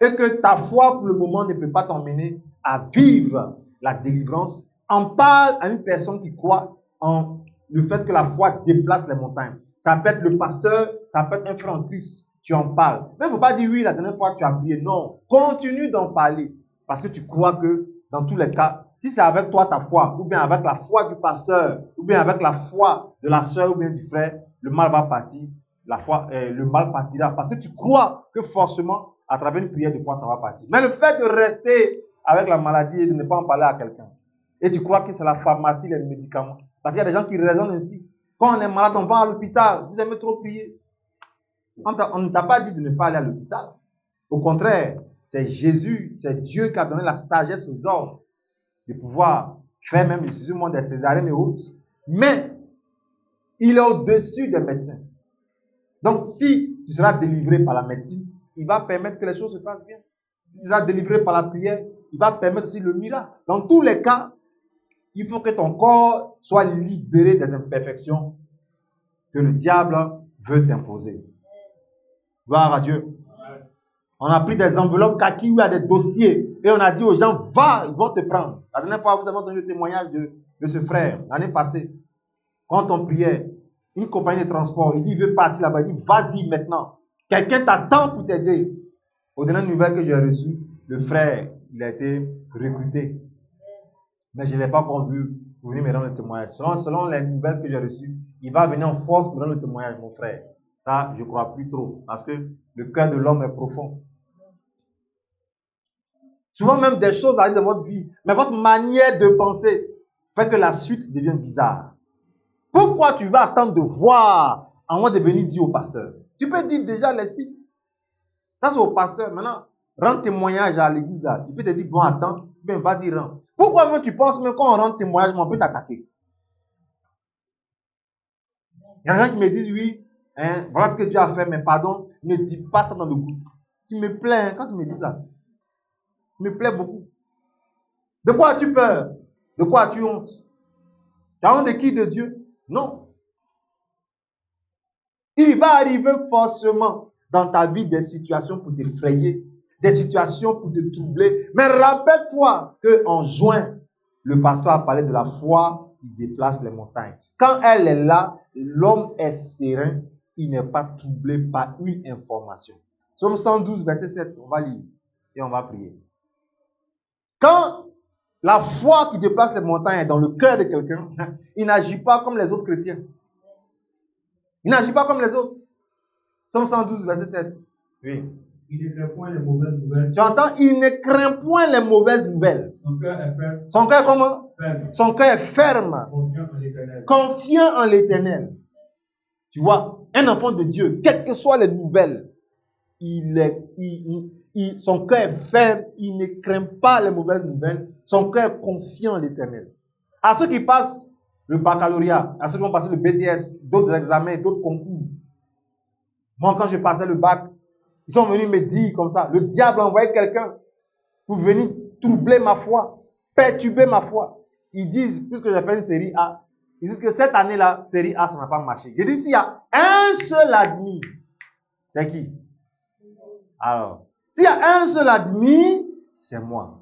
et que ta foi pour le moment ne peut pas t'emmener à vivre la délivrance, en parle à une personne qui croit en le fait que la foi déplace les montagnes. Ça peut être le pasteur, ça peut être un frère en Christ. Tu en parles. Mais il ne faut pas dire oui, la dernière fois tu as prié. Non, continue d'en parler. Parce que tu crois que dans tous les cas, si c'est avec toi ta foi, ou bien avec la foi du pasteur, ou bien avec la foi de la sœur ou bien du frère, le mal va partir. Le mal partira. Parce que tu crois que forcément, à travers une prière de foi, ça va partir. Mais le fait de rester avec la maladie et de ne pas en parler à quelqu'un, et tu crois que c'est la pharmacie, les médicaments. Parce qu'il y a des gens qui raisonnent ainsi. Quand on est malade, on va à l'hôpital. Vous aimez trop prier. On ne t'a pas dit de ne pas aller à l'hôpital. Au contraire, c'est Jésus, c'est Dieu qui a donné la sagesse aux hommes de pouvoir faire même, excusez-moi, des césariennes et autres. Mais, il est au-dessus des médecins. Donc, si tu seras délivré par la médecine, il va permettre que les choses se passent bien. Si tu seras délivré par la prière, il va permettre aussi le miracle. Dans tous les cas, il faut que ton corps soit libéré des imperfections que le diable veut t'imposer. Gloire à Dieu. On a pris des enveloppes kaki où il y a des dossiers et on a dit aux gens, va, ils vont te prendre. La dernière fois, vous avez entendu le témoignage de ce frère, l'année passée. Quand on priait, une compagnie de transport, il dit, il veut partir là-bas, il dit, vas-y maintenant. Quelqu'un t'attend pour t'aider. Aux dernières nouvelles que j'ai reçues, le frère, il a été recruté. Mais je ne l'ai pas encore vu pour venir me rendre le témoignage. Selon les nouvelles que j'ai reçues, il va venir en force pour rendre le témoignage, mon frère. Ça, je ne crois plus trop. Parce que le cœur de l'homme est profond. Souvent même des choses arrivent dans votre vie. Mais votre manière de penser fait que la suite devient bizarre. Pourquoi tu vas attendre de voir avant de venir dire au pasteur? Tu peux dire déjà les signes. Ça, c'est au pasteur. Maintenant, rends témoignage à l'église. Il peut te dire, bon, attends, bien, vas-y, rends. Pourquoi même tu penses, même quand on rend témoignage, on peut t'attaquer? Il y a des gens qui me disent, oui, hein, voilà ce que Dieu a fait, mais pardon, ne dis pas ça dans le groupe. Tu me plais quand tu me dis ça. Tu me plais beaucoup. De quoi as-tu peur? De quoi as-tu honte? Tu as honte de qui? De Dieu? Non. Il va arriver forcément dans ta vie des situations pour t'effrayer, des situations pour te troubler. Mais rappelle-toi qu'en juin, le pasteur a parlé de la foi qui déplace les montagnes. Quand elle est là, l'homme est serein, il n'est pas troublé par une information. Psaume 112, verset 7, on va lire et on va prier. Quand la foi qui déplace les montagnes est dans le cœur de quelqu'un, il n'agit pas comme les autres chrétiens. Il n'agit pas comme les autres. Psaume 112, verset 7. Oui. Il ne craint point les mauvaises nouvelles. Tu entends? Il ne craint point les mauvaises nouvelles. Son cœur est ferme. Son cœur est comment? Ferme. Son cœur est ferme. Confiant en l'Éternel. Confiant en l'Éternel. Tu vois, un enfant de Dieu, quelles que soient les nouvelles, son cœur est ferme, il ne craint pas les mauvaises nouvelles, son cœur est confiant en l'Éternel. À ceux qui passent le baccalauréat, à ceux qui vont passer le BTS, d'autres examens, d'autres concours. Moi, quand je passais le bac, ils sont venus me dire comme ça, le diable a envoyé quelqu'un pour venir troubler ma foi, perturber ma foi. Ils disent, puisque j'ai fait une série A, ils disent que cette année-là, série A, ça n'a pas marché. Je dis, s'il y a un seul admis, c'est qui? Alors, s'il y a un seul admis, c'est moi.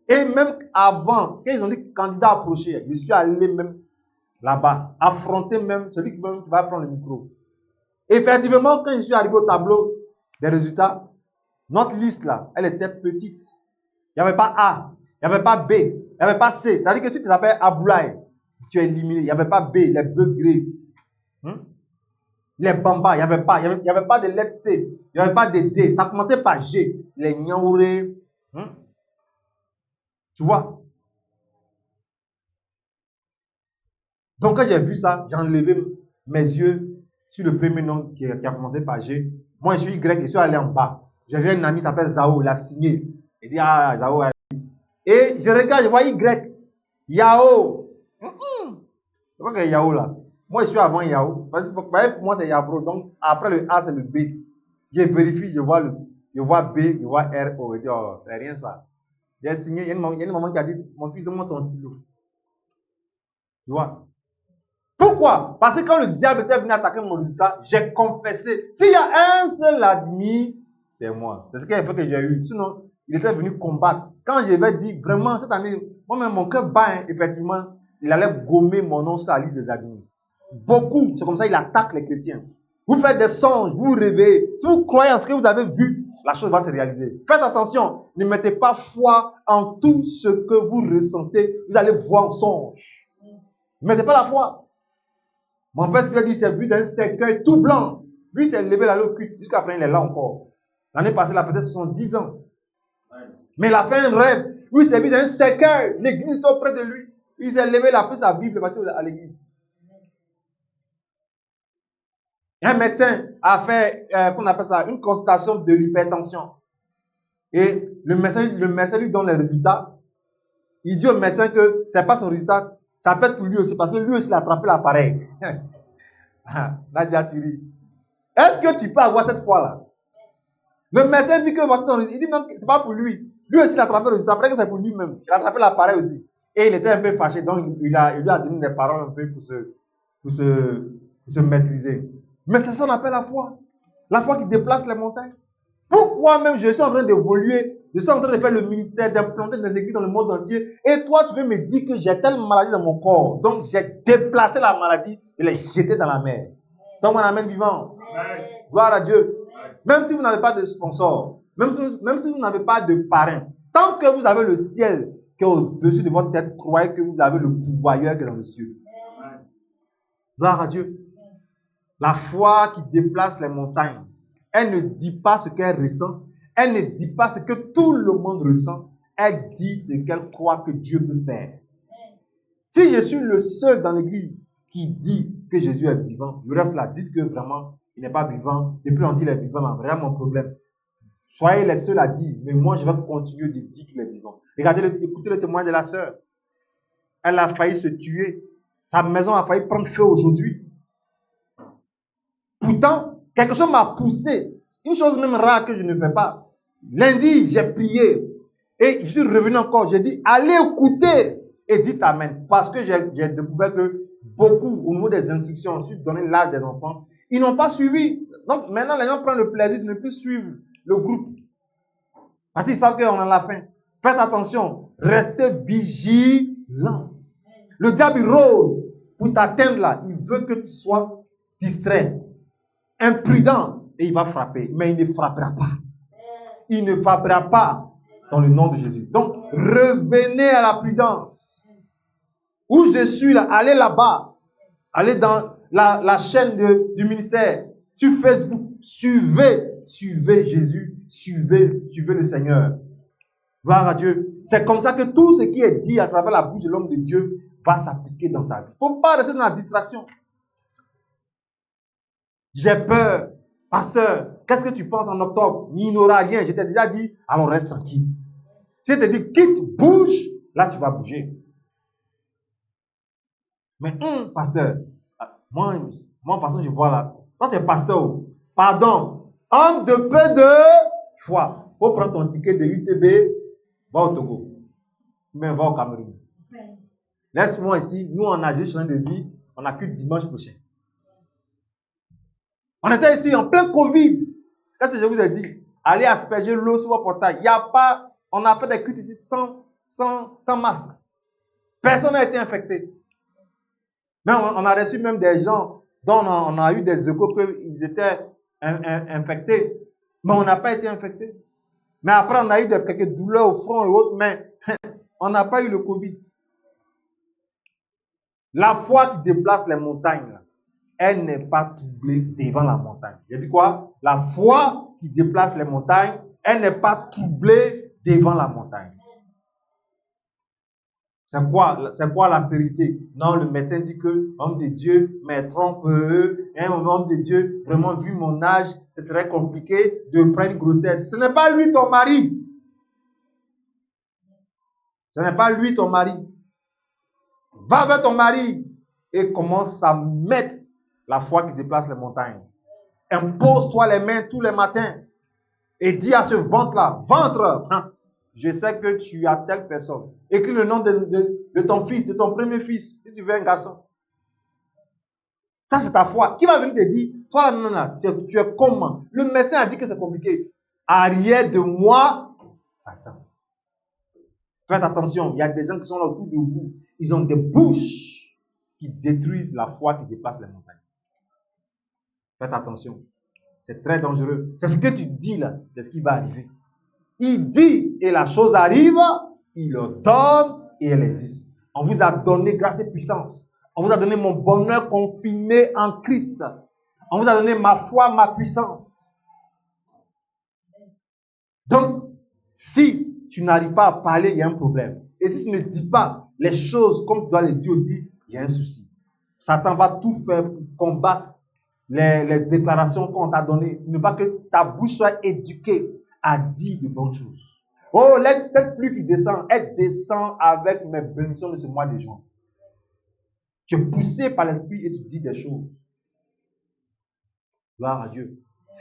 Et même avant, quand ils ont dit candidat approché, je suis allé même là-bas, affronter même celui qui va prendre le micro. Effectivement, quand je suis arrivé au tableau des résultats, notre liste là, elle était petite. Il n'y avait pas A, il n'y avait pas B, il n'y avait pas C. C'est-à-dire que si tu t'appelles Aboulaye, tu es éliminé. Il n'y avait pas B, les Begré, les Bamba, il n'y avait pas. Il n'y avait pas de lettre C, il n'y avait pas de D. Ça commençait par G, les Nyaouré. Tu vois? Donc quand j'ai vu ça, j'ai enlevé mes yeux sur le premier nom qui a commencé par G. Moi, je suis Y, je suis allé en bas. J'avais un ami qui s'appelle Zao, il a signé. Il dit, ah, Zao. Et je regarde, je vois Y. Yao. C'est quoi que Yao là? Moi, je suis avant Yao. Parce que pour moi, c'est Yabro. Donc, après le A, c'est le B. Je vérifie, je vois B, je vois R, O. Je dis, oh, c'est rien ça. J'ai signé, il y a une maman qui a dit, mon fils, donne-moi ton stylo. Tu vois? Pourquoi? Parce que quand le diable était venu attaquer mon résultat, j'ai confessé. S'il y a un seul admis, c'est moi. C'est ce qu'il a fait que j'ai eu. Sinon, il était venu combattre. Quand je vais dire vraiment cette année, moi-même mon cœur bat, effectivement, il allait gommer mon nom sur la liste des admis. Beaucoup, c'est comme ça qu'il attaque les chrétiens. Vous faites des songes, vous rêvez. Si vous croyez en ce que vous avez vu, la chose va se réaliser. Faites attention, ne mettez pas foi en tout ce que vous ressentez. Vous allez voir en songe. Ne mettez pas la foi. Mon père spirituel dit, c'est vu d'un cercueil tout blanc. Lui, s'est levé la cuite. Jusqu'à présent, il est là encore. L'année passée, il a peut-être 70 ans. Mais il a fait un rêve. Lui, il s'est vu dans un cercueil. L'église est auprès de lui. Il s'est levé, il a pris sa Bible, il est parti à l'église. Un médecin a fait, qu'on appelle ça, une constatation de l'hypertension. Et le médecin lui donne les résultats. Il dit au médecin que ce n'est pas son résultat, ça peut être pour lui aussi, parce que lui aussi il a attrapé l'appareil. Nadia, tu ris. Est-ce que tu peux avoir cette foi-là? Le médecin dit que voici ton résultat. Il dit non, ce n'est pas pour lui. Lui aussi il a attrapé le résultat, après que c'est pour lui-même. Il a attrapé l'appareil aussi. Et il était un peu fâché, donc il lui a donné des paroles un peu pour se maîtriser. Mais c'est ça qu'on appelle la foi. La foi qui déplace les montagnes. Pourquoi même je suis en train d'évoluer, je suis en train de faire le ministère, d'implanter des églises dans le monde entier, et toi tu veux me dire que j'ai telle maladie dans mon corps, donc j'ai déplacé la maladie et l'ai jetée dans la mer. Donc on amène vivant. Gloire à Dieu. Même si vous n'avez pas de sponsor, même si vous n'avez pas de parrain, tant que vous avez le ciel qui est au-dessus de votre tête, croyez que vous avez le pouvoyeur qui est dans le ciel. Gloire à Dieu. La foi qui déplace les montagnes. Elle ne dit pas ce qu'elle ressent. Elle ne dit pas ce que tout le monde ressent. Elle dit ce qu'elle croit que Dieu peut faire. Si je suis le seul dans l'église qui dit que Jésus est vivant, le reste là, dites que vraiment, il n'est pas vivant. Depuis on dit qu'il est vivant, là, vraiment mon problème. Soyez les seuls à dire, mais moi je vais continuer de dire qu'il est vivant. Regardez, écoutez le témoin de la sœur. Elle a failli se tuer. Sa maison a failli prendre feu aujourd'hui. Pourtant, quelque chose m'a poussé. Une chose même rare que je ne fais pas. Lundi, j'ai prié. Et je suis revenu encore. J'ai dit, allez écouter. Et dites Amen. Parce que j'ai découvert que beaucoup, au niveau des instructions, ensuite donner l'âge des enfants, ils n'ont pas suivi. Donc maintenant, les gens prennent le plaisir de ne plus suivre le groupe. Parce qu'ils savent qu'on a la faim. Faites attention. Restez vigilants. Le diable, il rôde pour t'atteindre là. Il veut que tu sois distrait, imprudent, et il va frapper. Mais il ne frappera pas. Il ne frappera pas dans le nom de Jésus. Donc, revenez à la prudence. Où je suis là, allez là-bas. Allez dans la chaîne du ministère. Sur Facebook, suivez Jésus. Suivez le Seigneur. Gloire à Dieu. C'est comme ça que tout ce qui est dit à travers la bouche de l'homme de Dieu va s'appliquer dans ta vie. Il ne faut pas rester dans la distraction. J'ai peur. Pasteur, qu'est-ce que tu penses en octobre? Il n'aura rien. Je t'ai déjà dit, alors reste tranquille. Si je te dis, quitte, bouge, là tu vas bouger. Mais pasteur, moi, pasteur, je vois là. Toi, tu es pasteur. Pardon. Homme de peu de foi. Il faut prendre ton ticket de UTB, va au Togo. Mais va au Cameroun. Laisse-moi ici. Nous, on a juste chemin de vie. On n'a que dimanche prochain. On était ici en plein Covid. Qu'est-ce que je vous ai dit? Allez asperger l'eau sur votre portail. Il n'y a pas. On a fait des cultes ici sans masque. Personne n'a été infecté. Mais on a reçu même des gens dont on a eu des échos qu'ils étaient infectés. Mais on n'a pas été infectés. Mais après, on a eu quelques douleurs au front et autres, mais on n'a pas eu le Covid. La foi qui déplace les montagnes, là, elle n'est pas troublée devant la montagne. J'ai dit quoi? La foi qui déplace les montagnes, elle n'est pas troublée devant la montagne. C'est quoi l'austérité? Non, le médecin dit que homme de Dieu, mais trompe-eux. Un homme de Dieu, vraiment vu mon âge, ce serait compliqué de prendre une grossesse. Ce n'est pas lui ton mari. Ce n'est pas lui ton mari. Va vers ton mari et commence à mettre la foi qui déplace les montagnes. Impose-toi les mains tous les matins et dis à ce ventre-là, ventre, je sais que tu as telle personne. Écris le nom de ton fils, de ton premier fils, si tu veux un garçon. Ça, c'est ta foi. Qui va venir te dire, toi là, tu es comment? Le médecin a dit que c'est compliqué. Arrière de moi, Satan. Faites attention, il y a des gens qui sont là autour de vous. Ils ont des bouches. qui détruisent la foi qui dépasse les montagnes. Faites attention. C'est très dangereux. C'est ce que tu dis là, c'est ce qui va arriver. Il dit et la chose arrive, il ordonne et elle existe. On vous a donné grâce et puissance. On vous a donné mon bonheur confirmé en Christ. On vous a donné ma foi, ma puissance. Donc, si tu n'arrives pas à parler, il y a un problème. Et si tu ne dis pas les choses comme tu dois les dire aussi, il y a un souci. Satan va tout faire pour combattre les déclarations qu'on t'a données. Ne pas que ta bouche soit éduquée à dire de bonnes choses. Oh, cette pluie qui descend, elle descend avec mes bénédictions de ce mois de juin. Tu es poussé par l'esprit et tu dis des choses. Gloire à Dieu.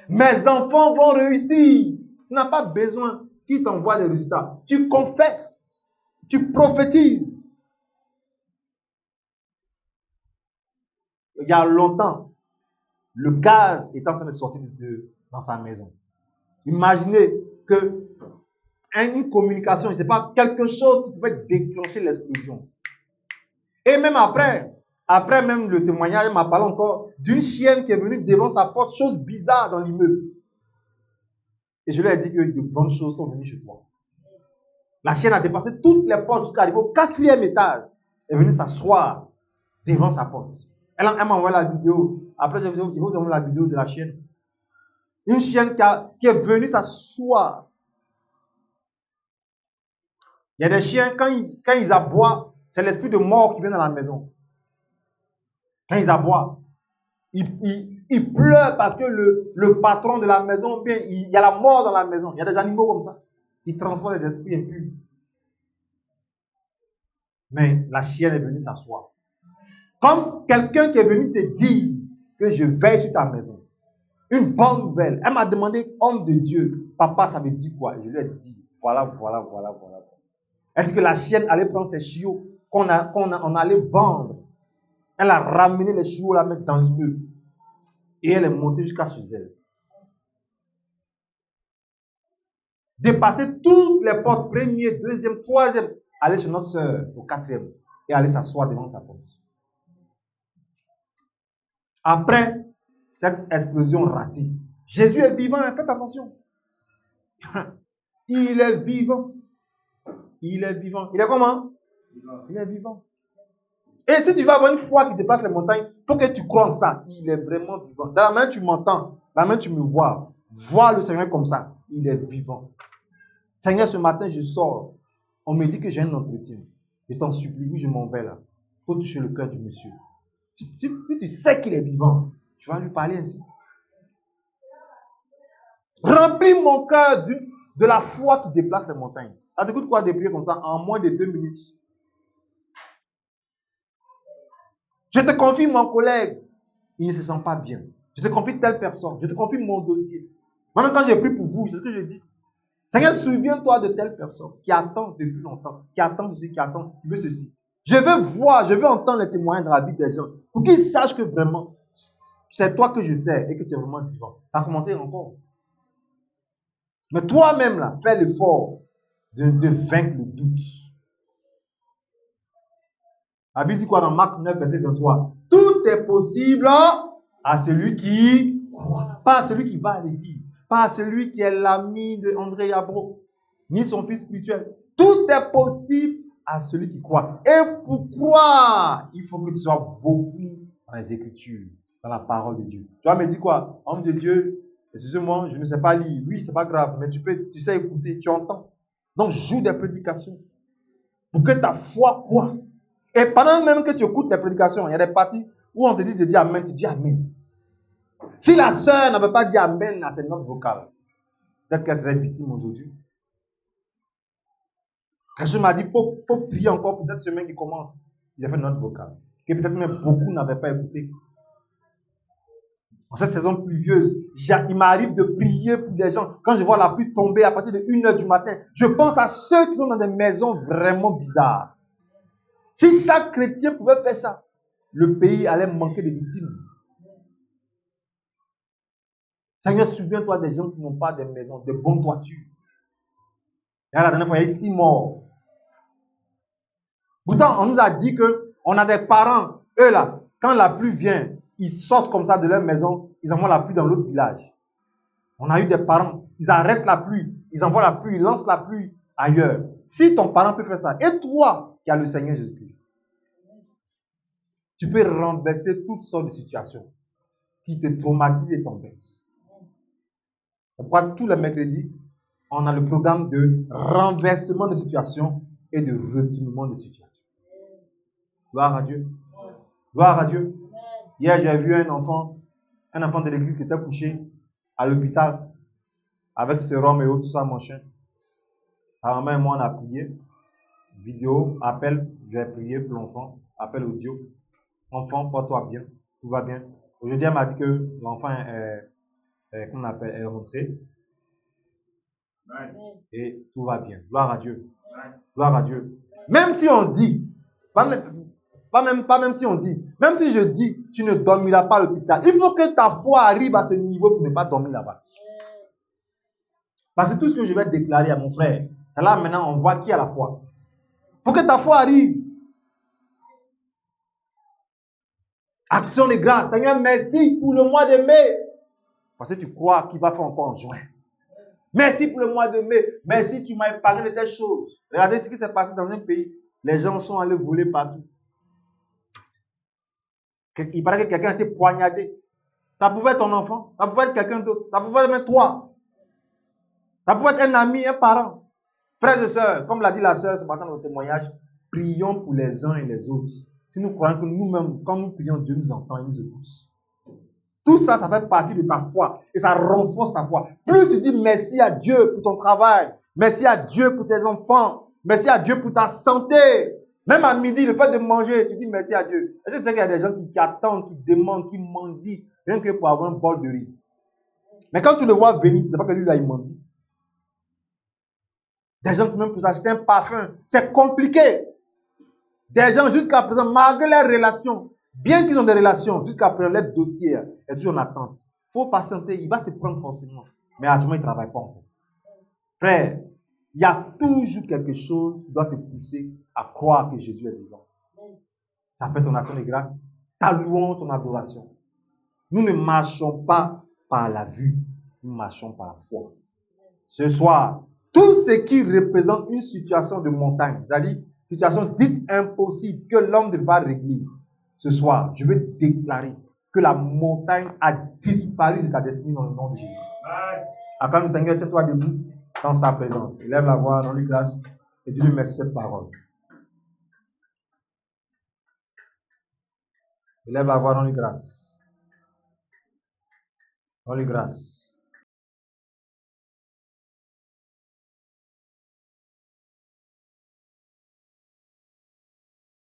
Mes enfants vont réussir. Tu n'as pas besoin qu'ils t'envoient des résultats. Tu confesses. Tu prophétises. Il y a longtemps, le gaz est en train de sortir dans sa maison. Imaginez que une communication, je ne sais pas, quelque chose qui pouvait déclencher l'explosion. Et même après même le témoignage, il m'a parlé encore d'une chienne qui est venue devant sa porte, chose bizarre dans l'immeuble. Et je lui ai dit que de bonnes choses sont venues chez toi. La chienne a dépassé toutes les portes jusqu'à arriver au 4e étage. Elle est venue s'asseoir devant sa porte. Elle m'a envoyé la vidéo. Après, je vais vous envoyer la vidéo de la chienne. Une chienne qui est venue s'asseoir. Il y a des chiens, quand ils aboient, c'est l'esprit de mort qui vient dans la maison. Quand ils aboient, ils pleurent parce que le patron de la maison, bien, il y a la mort dans la maison. Il y a des animaux comme ça. Ils transportent des esprits impurs. Mais la chienne est venue s'asseoir. Comme quelqu'un qui est venu te dire que je veille sur ta maison. Une bonne nouvelle. Elle m'a demandé, homme de Dieu, papa, ça veut dire quoi? Je lui ai dit, voilà. Elle dit que la chienne allait prendre ses chiots qu'on allait vendre. Elle a ramené les chiots, la mettre dans l'immeuble. Et elle est montée jusqu'à chez elle. Dépasser toutes les portes, 1er, 2e, 3e, aller chez notre soeur au 4e et aller s'asseoir devant sa porte. Après cette explosion ratée, Jésus est vivant, faites attention. Il est vivant. Il est vivant. Il est comment? Il est vivant. Et si tu vas avoir une foi qui dépasse les montagnes, il faut que tu crois en ça. Il est vraiment vivant. Dans la main, tu m'entends. Dans la main, tu me vois. Vois le Seigneur comme ça. Il est vivant. Seigneur, ce matin, je sors. On me dit que j'ai un entretien. Je t'en supplie, oui, je m'en vais là. Il faut toucher le cœur du monsieur. Si tu sais qu'il est vivant, tu vas lui parler ainsi. Remplis mon cœur de la foi qui déplace les montagnes. Ça te coûte quoi de prier comme ça en moins de 2 minutes? Je te confie mon collègue, il ne se sent pas bien. Je te confie telle personne, je te confie mon dossier. Maintenant, quand j'ai pris pour vous, c'est ce que je dis. Seigneur, souviens-toi de telle personne qui attend depuis longtemps, qui attend ceci, qui veut ceci. Je veux entendre les témoignages dans la vie des gens pour qu'ils sachent que vraiment, c'est toi que je sais et que tu es vraiment vivant. Ça a commencé encore. Mais toi-même, là, fais l'effort de vaincre le doute. La Bible dit quoi dans Marc 9, verset 23? Tout est possible à celui qui croit. Pas à celui qui va à l'église. Pas à celui qui est l'ami de André Yabro. Ni son fils spirituel. Tout est possible à celui qui croit. Et pour croire, il faut que tu sois beaucoup dans les Écritures, dans la parole de Dieu. Tu vas me dire quoi? Homme de Dieu, excusez-moi, je ne sais pas lire. Oui, c'est pas grave, mais tu sais écouter, tu entends. Donc, joue des prédications pour que ta foi croie. Et pendant même que tu écoutes les prédications, il y a des parties où on te dit de dire Amen, tu dis Amen. Si la sœur n'avait pas dit Amen à cette note vocale, peut-être qu'elle serait victime aujourd'hui. Quelqu'un m'a dit, il faut prier encore pour cette semaine qui commence. J'ai fait une note vocale, que peut-être même beaucoup n'avaient pas écouté. En cette saison pluvieuse, il m'arrive de prier pour des gens. Quand je vois la pluie tomber à partir de 1h du matin, je pense à ceux qui sont dans des maisons vraiment bizarres. Si chaque chrétien pouvait faire ça, le pays allait manquer de victimes. Seigneur, souviens-toi des gens qui n'ont pas de maisons, de bonnes toitures. Et la dernière fois, il y a eu 6 morts. Pourtant, on nous a dit qu'on a des parents Eux là, quand la pluie vient, ils sortent comme ça de leur maison, ils envoient la pluie dans l'autre village. On a eu des parents, ils arrêtent la pluie, ils envoient la pluie, ils lancent la pluie ailleurs. Si ton parent peut faire ça, et toi qui as le Seigneur Jésus-Christ, tu peux renverser toutes sortes de situations qui te traumatisent et t'embêtent. Pourquoi tous les mercredis, on a le programme de renversement de situation et de retournement de situation. Gloire à Dieu. Gloire à Dieu. Hier, j'ai vu un enfant de l'église qui était couché à l'hôpital avec sérum et tout ça, mon chien. Sa maman et moi, on a prié. Vidéo, appel, j'ai prié pour l'enfant. Appel audio. Enfant, porte-toi bien. Tout va bien. Aujourd'hui, elle m'a dit que l'enfant est rentré. Et tout va bien. Gloire à Dieu. Gloire à Dieu. Même si on dit, pas même si on dit, même si je dis, tu ne dormiras pas à l'hôpital, il faut que ta foi arrive à ce niveau pour ne pas dormir là-bas. Parce que tout ce que je vais déclarer à mon frère, c'est là maintenant on voit qui a la foi. Il faut que ta foi arrive. Action de grâce. Seigneur, merci pour le mois de mai. Parce que tu crois qu'il va faire encore en juin. Merci pour le mois de mai. Merci, tu m'as épargné de telles choses. Regardez ce qui s'est passé dans un pays. Les gens sont allés voler partout. Il paraît que quelqu'un a été poignardé. Ça pouvait être ton enfant. Ça pouvait être quelqu'un d'autre. Ça pouvait être même toi. Ça pouvait être un ami, un parent. Frères et sœurs, comme l'a dit la sœur ce matin dans le témoignage, prions pour les uns et les autres. Si nous croyons que nous-mêmes, quand nous prions, Dieu nous entend et nous écoute. Tout ça, ça fait partie de ta foi et ça renforce ta foi. Plus tu dis merci à Dieu pour ton travail, merci à Dieu pour tes enfants, merci à Dieu pour ta santé. Même à midi, le fait de manger, tu dis merci à Dieu. Est-ce que tu sais qu'il y a des gens qui attendent, qui demandent, qui mendient, rien que pour avoir un bol de riz. Mais quand tu le vois venir, tu ne sais pas que lui, là, il mendie. Des gens qui même pour s'acheter un parfum, c'est compliqué. Des gens jusqu'à présent, malgré leurs relations, bien qu'ils ont des relations, jusqu'à présent, leur dossier est toujours en attente. Il faut patienter, il va te prendre forcément. Mais actuellement, il ne travaille pas encore. Frère, il y a toujours quelque chose qui doit te pousser à croire que Jésus est vivant. Ça fait ton action de grâce, ta louange, ton adoration. Nous ne marchons pas par la vue, nous marchons par la foi. Ce soir, tout ce qui représente une situation de montagne, c'est-à-dire une situation dite impossible que l'homme ne va régler, ce soir, je veux déclarer que la montagne a disparu de ta destinée dans le nom de Jésus. Acclame le Seigneur, tiens-toi debout dans sa présence. Élève la voix, rends-lui grâce et dis-lui merci cette parole. Élève la voix, rends-lui grâce. Rends-lui grâce.